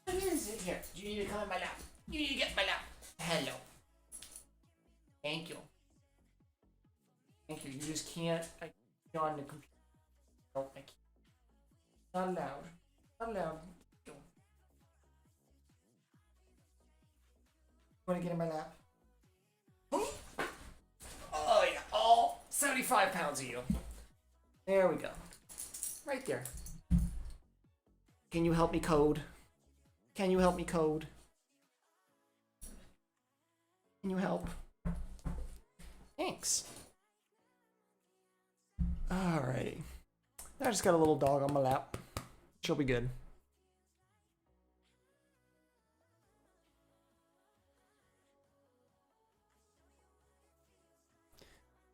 What is it? Here, you need to come in my lap. You need to get my lap. Hello. Thank you. Thank you. You just can't on the computer. No, I can't. Not allowed. Not allowed. You want to get in my lap? Oh yeah, all 75 pounds of you. There we go. Right there. Can you help me code? Can you help me code? Can you help? Thanks. Alrighty. I just got a little dog on my lap. She'll be good.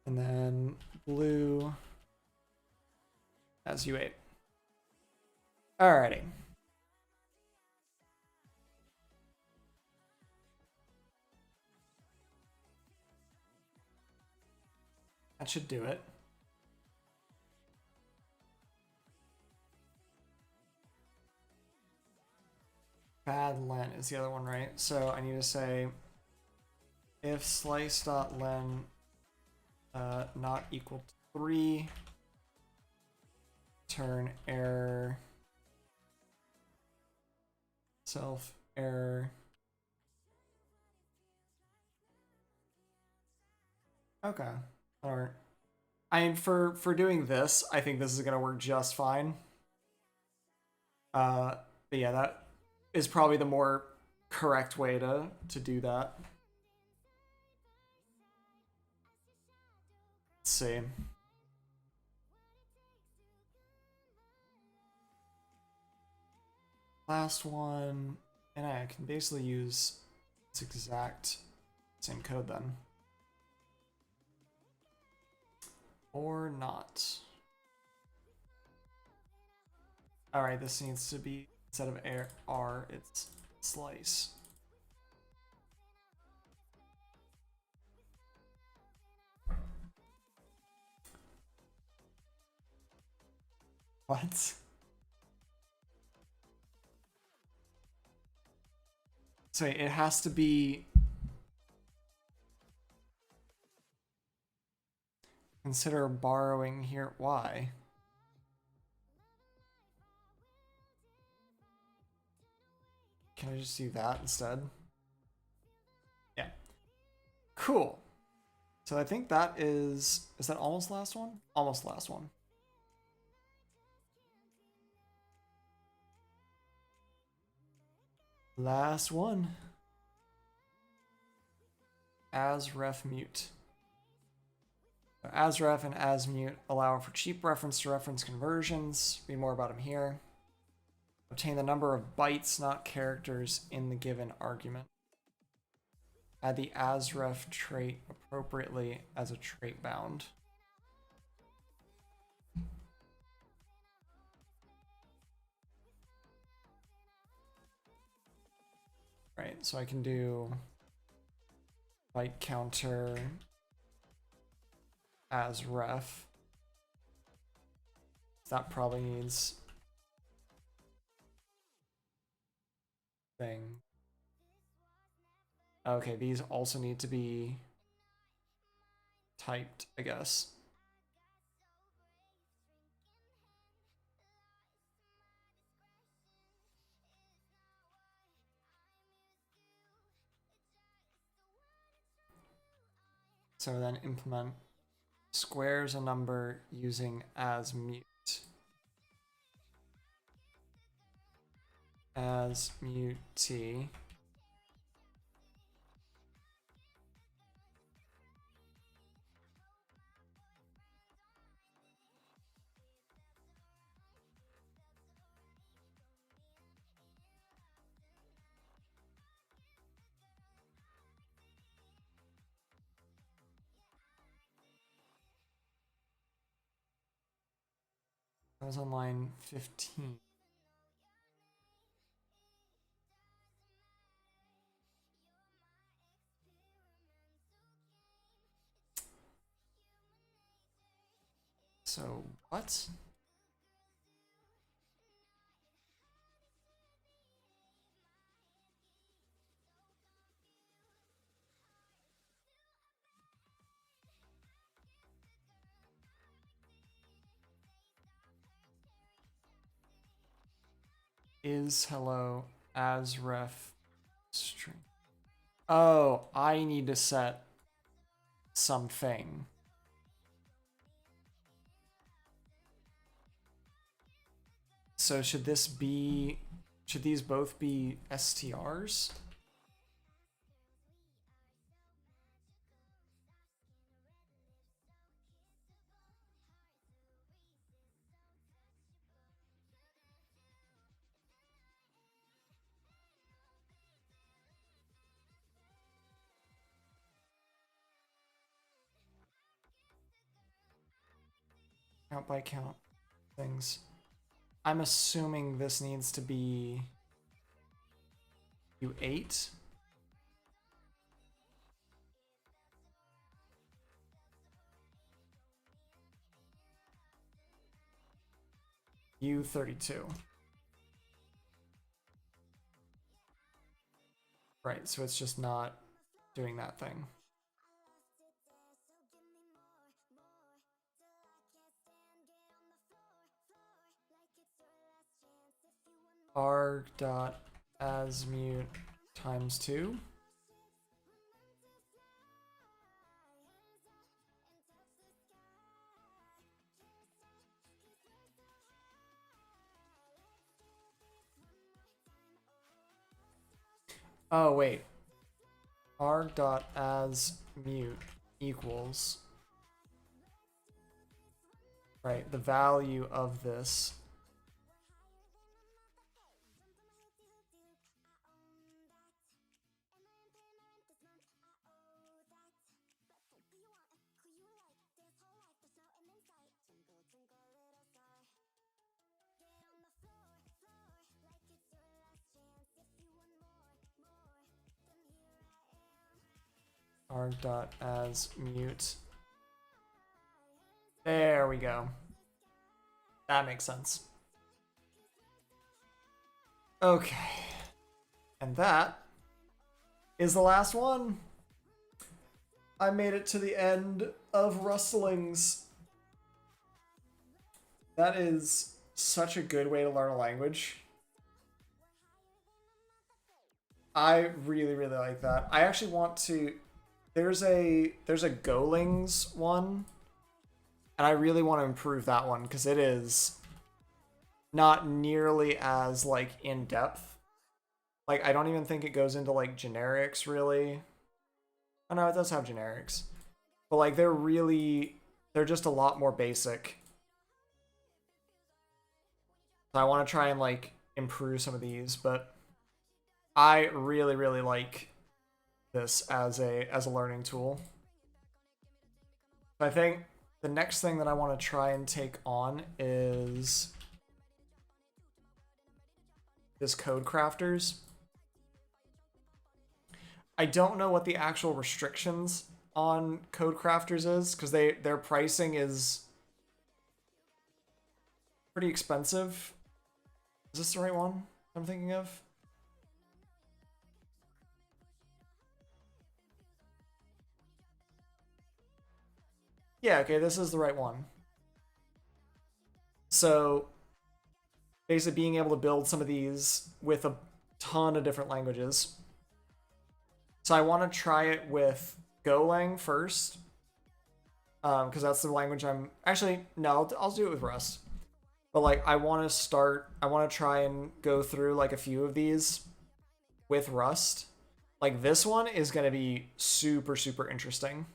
And then blue as U8. Alrighty. That should do it. Bad len is the other one, right? So I need to say if slice.len not equal to 3, turn error self error. Okay. Alright. I mean, for doing this, I think this is gonna work just fine. But yeah, that is probably the more correct way to do that. Let's see. Last one, and I can basically use this exact same code then. Or not. Alright, this needs to be, instead of R, it's slice. What? So it has to be consider borrowing here. Why? Can I just do that instead? Yeah. Cool. So I think that is that almost the last one? Almost the last one. Last one. As ref mute. As ref and as mute allow for cheap reference to reference conversions. Read more about them here. Obtain the number of bytes, not characters, in the given argument. add the asref trait appropriately as a trait bound. Right, so I can do byte counter as ref. That probably needs thing. Okay, these also need to be typed, I guess. So then implement squares a number using as mute. As mute t. That was on line 15. So what? Is hello as ref string. Oh, I need to set something. So should these both be STRs? Count by count things. I'm assuming this needs to be U8. U32. Right, so it's just not doing that thing. Arg dot as mute times 2. Oh wait, arg dot as mute equals, right, the value of this. Arg dot as mute. There we go. That makes sense. Okay. And that is the last one. I made it to the end of rustlings. That is such a good way to learn a language. I really, really like that. I actually want to... There's a Golings one, and I really want to improve that one because it is not nearly as like in depth. Like I don't even think it goes into like generics really. Oh no, it does have generics, but like they're just a lot more basic. So I want to try and like improve some of these, but I really, really like this as a learning tool. I think the next thing that I want to try and take on is this code crafters. I don't know what the actual restrictions on code crafters is, because their pricing is pretty expensive. Is this the right one I'm thinking of? Yeah, okay, this is the right one. So basically being able to build some of these with a ton of different languages. So I want to try it with Golang first, because that's the language I'm... Actually, no, I'll do it with Rust. But like, I want to try and go through like a few of these with Rust. Like this one is going to be super, super interesting.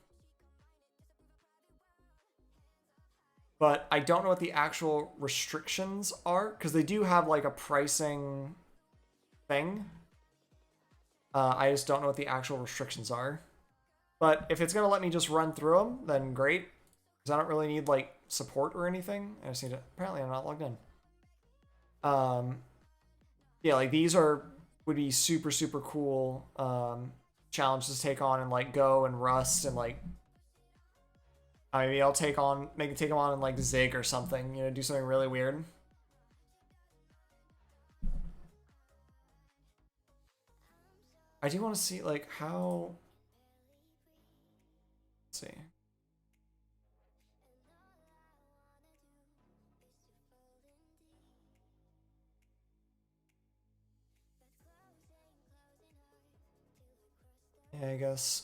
But I don't know what the actual restrictions are, because they do have like a pricing thing. I just don't know what the actual restrictions are. But if it's going to let me just run through them, then great. Because I don't really need like support or anything. I just need to... Apparently I'm not logged in. Yeah, like these would be super, super cool challenges to take on in like Go and Rust, and like maybe I'll take them on in like Zig or something, do something really weird. I do want to see like how... Let's see. Yeah, I guess.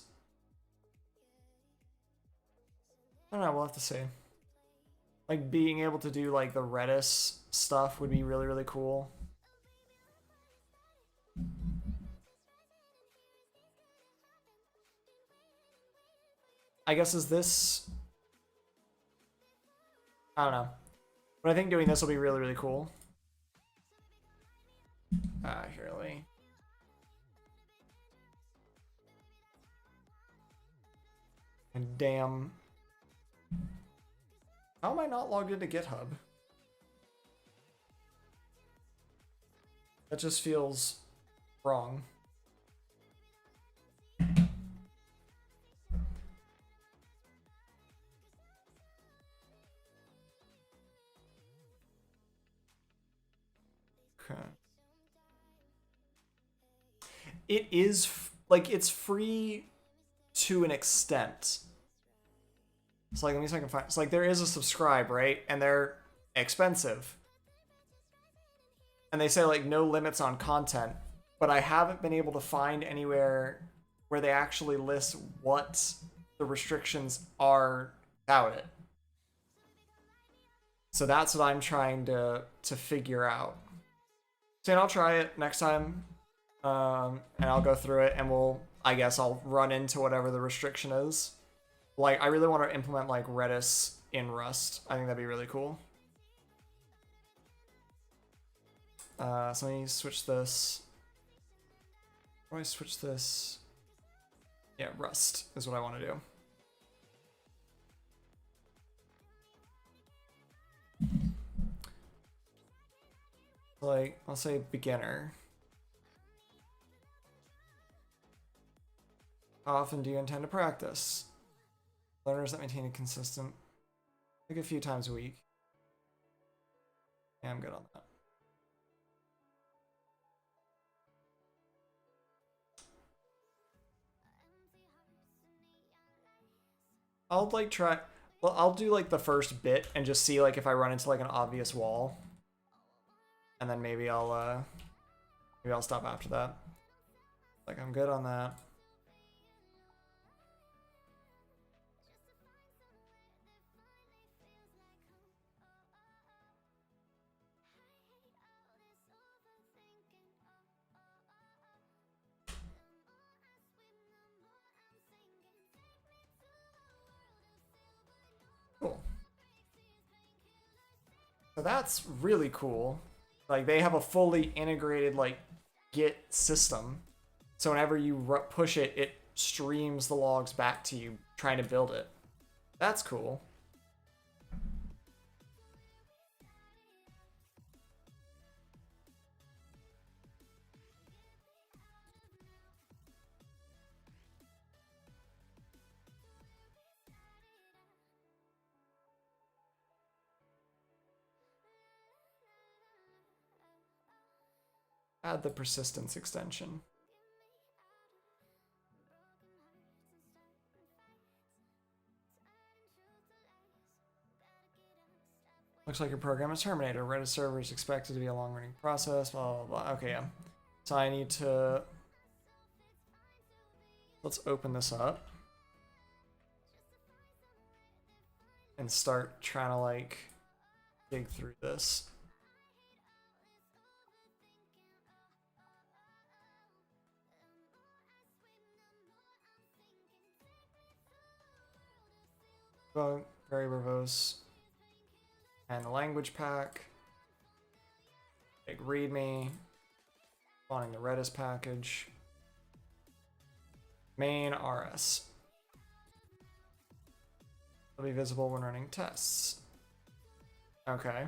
I don't know, we'll have to see. Like being able to do like the Redis stuff would be really, really cool. I guess is this... I don't know. But I think doing this will be really, really cool. Here, let me... And damn... How am I not logged into GitHub? That just feels wrong. Okay. It is, like, it's free to an extent. So like, let me see if I can find... It's like there is a subscribe, right? And they're expensive. And they say like no limits on content, but I haven't been able to find anywhere where they actually list what the restrictions are about it. So that's what I'm trying to figure out. So I'll try it next time, and I'll go through it, and I guess I'll run into whatever the restriction is. Like, I really want to implement, like, Redis in Rust. I think that'd be really cool. So let me switch this. How do I switch this? Yeah, Rust is what I want to do. Like, I'll say beginner. How often do you intend to practice? Learners that maintain a consistent, like a few times a week. Yeah, I'm good on that. I'll like try, well, I'll do like the first bit and just see like if I run into like an obvious wall. And then maybe I'll stop after that. Like, I'm good on that. Cool. So that's really cool. Like, they have a fully integrated, like, Git system. So whenever you push it, it streams the logs back to you trying to build it. That's cool. Add the persistence extension. Looks like your program is terminated. Redis server is expected to be a long-running process. Blah, blah, blah. Okay, yeah. So I need to... Let's open this up. And start trying to, like, dig through this. Very verbose. And the language pack. Big readme. Spawning the Redis package. Main RS. Will be visible when running tests. Okay.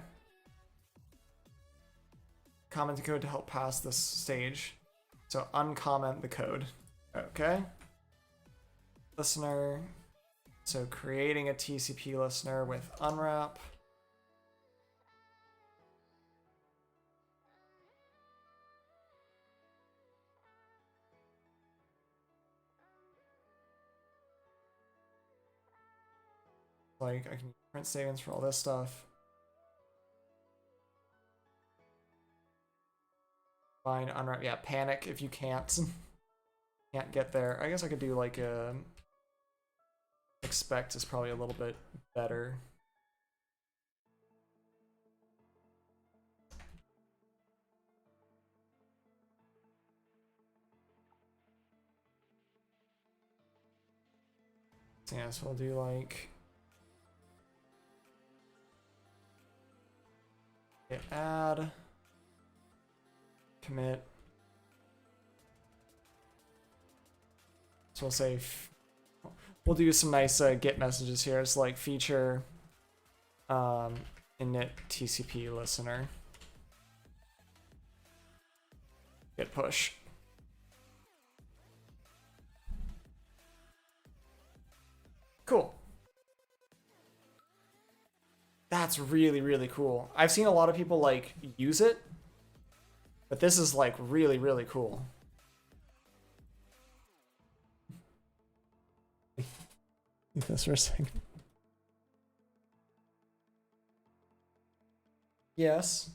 Comment the code to help pass this stage. So uncomment the code. Okay. Listener. So creating a TCP listener with unwrap. Like I can use print statements for all this stuff. Find unwrap. Yeah, panic if you can't get there. I guess I could do like a expect is probably a little bit better. So yeah, so we'll do like git add commit. So we'll say we'll do some nice git messages here. It's like feature init TCP listener. Git push. Cool. That's really, really cool. I've seen a lot of people like use it, but this is like really, really cool. This for a second. Yes.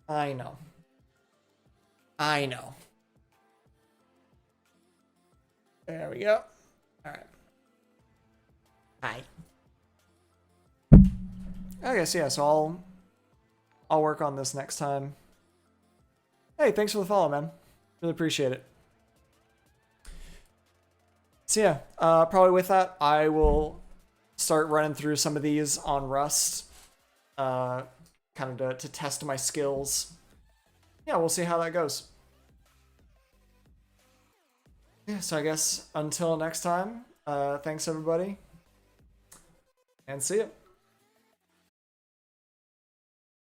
I know. I know. There we go. All right. Hi. Okay, so yeah, so I'll work on this next time. Hey, thanks for the follow, man. Really appreciate it. So yeah, probably with that, I will start running through some of these on Rust, kind of to test my skills. Yeah, we'll see how that goes. Yeah, so I guess until next time, thanks everybody, and see ya.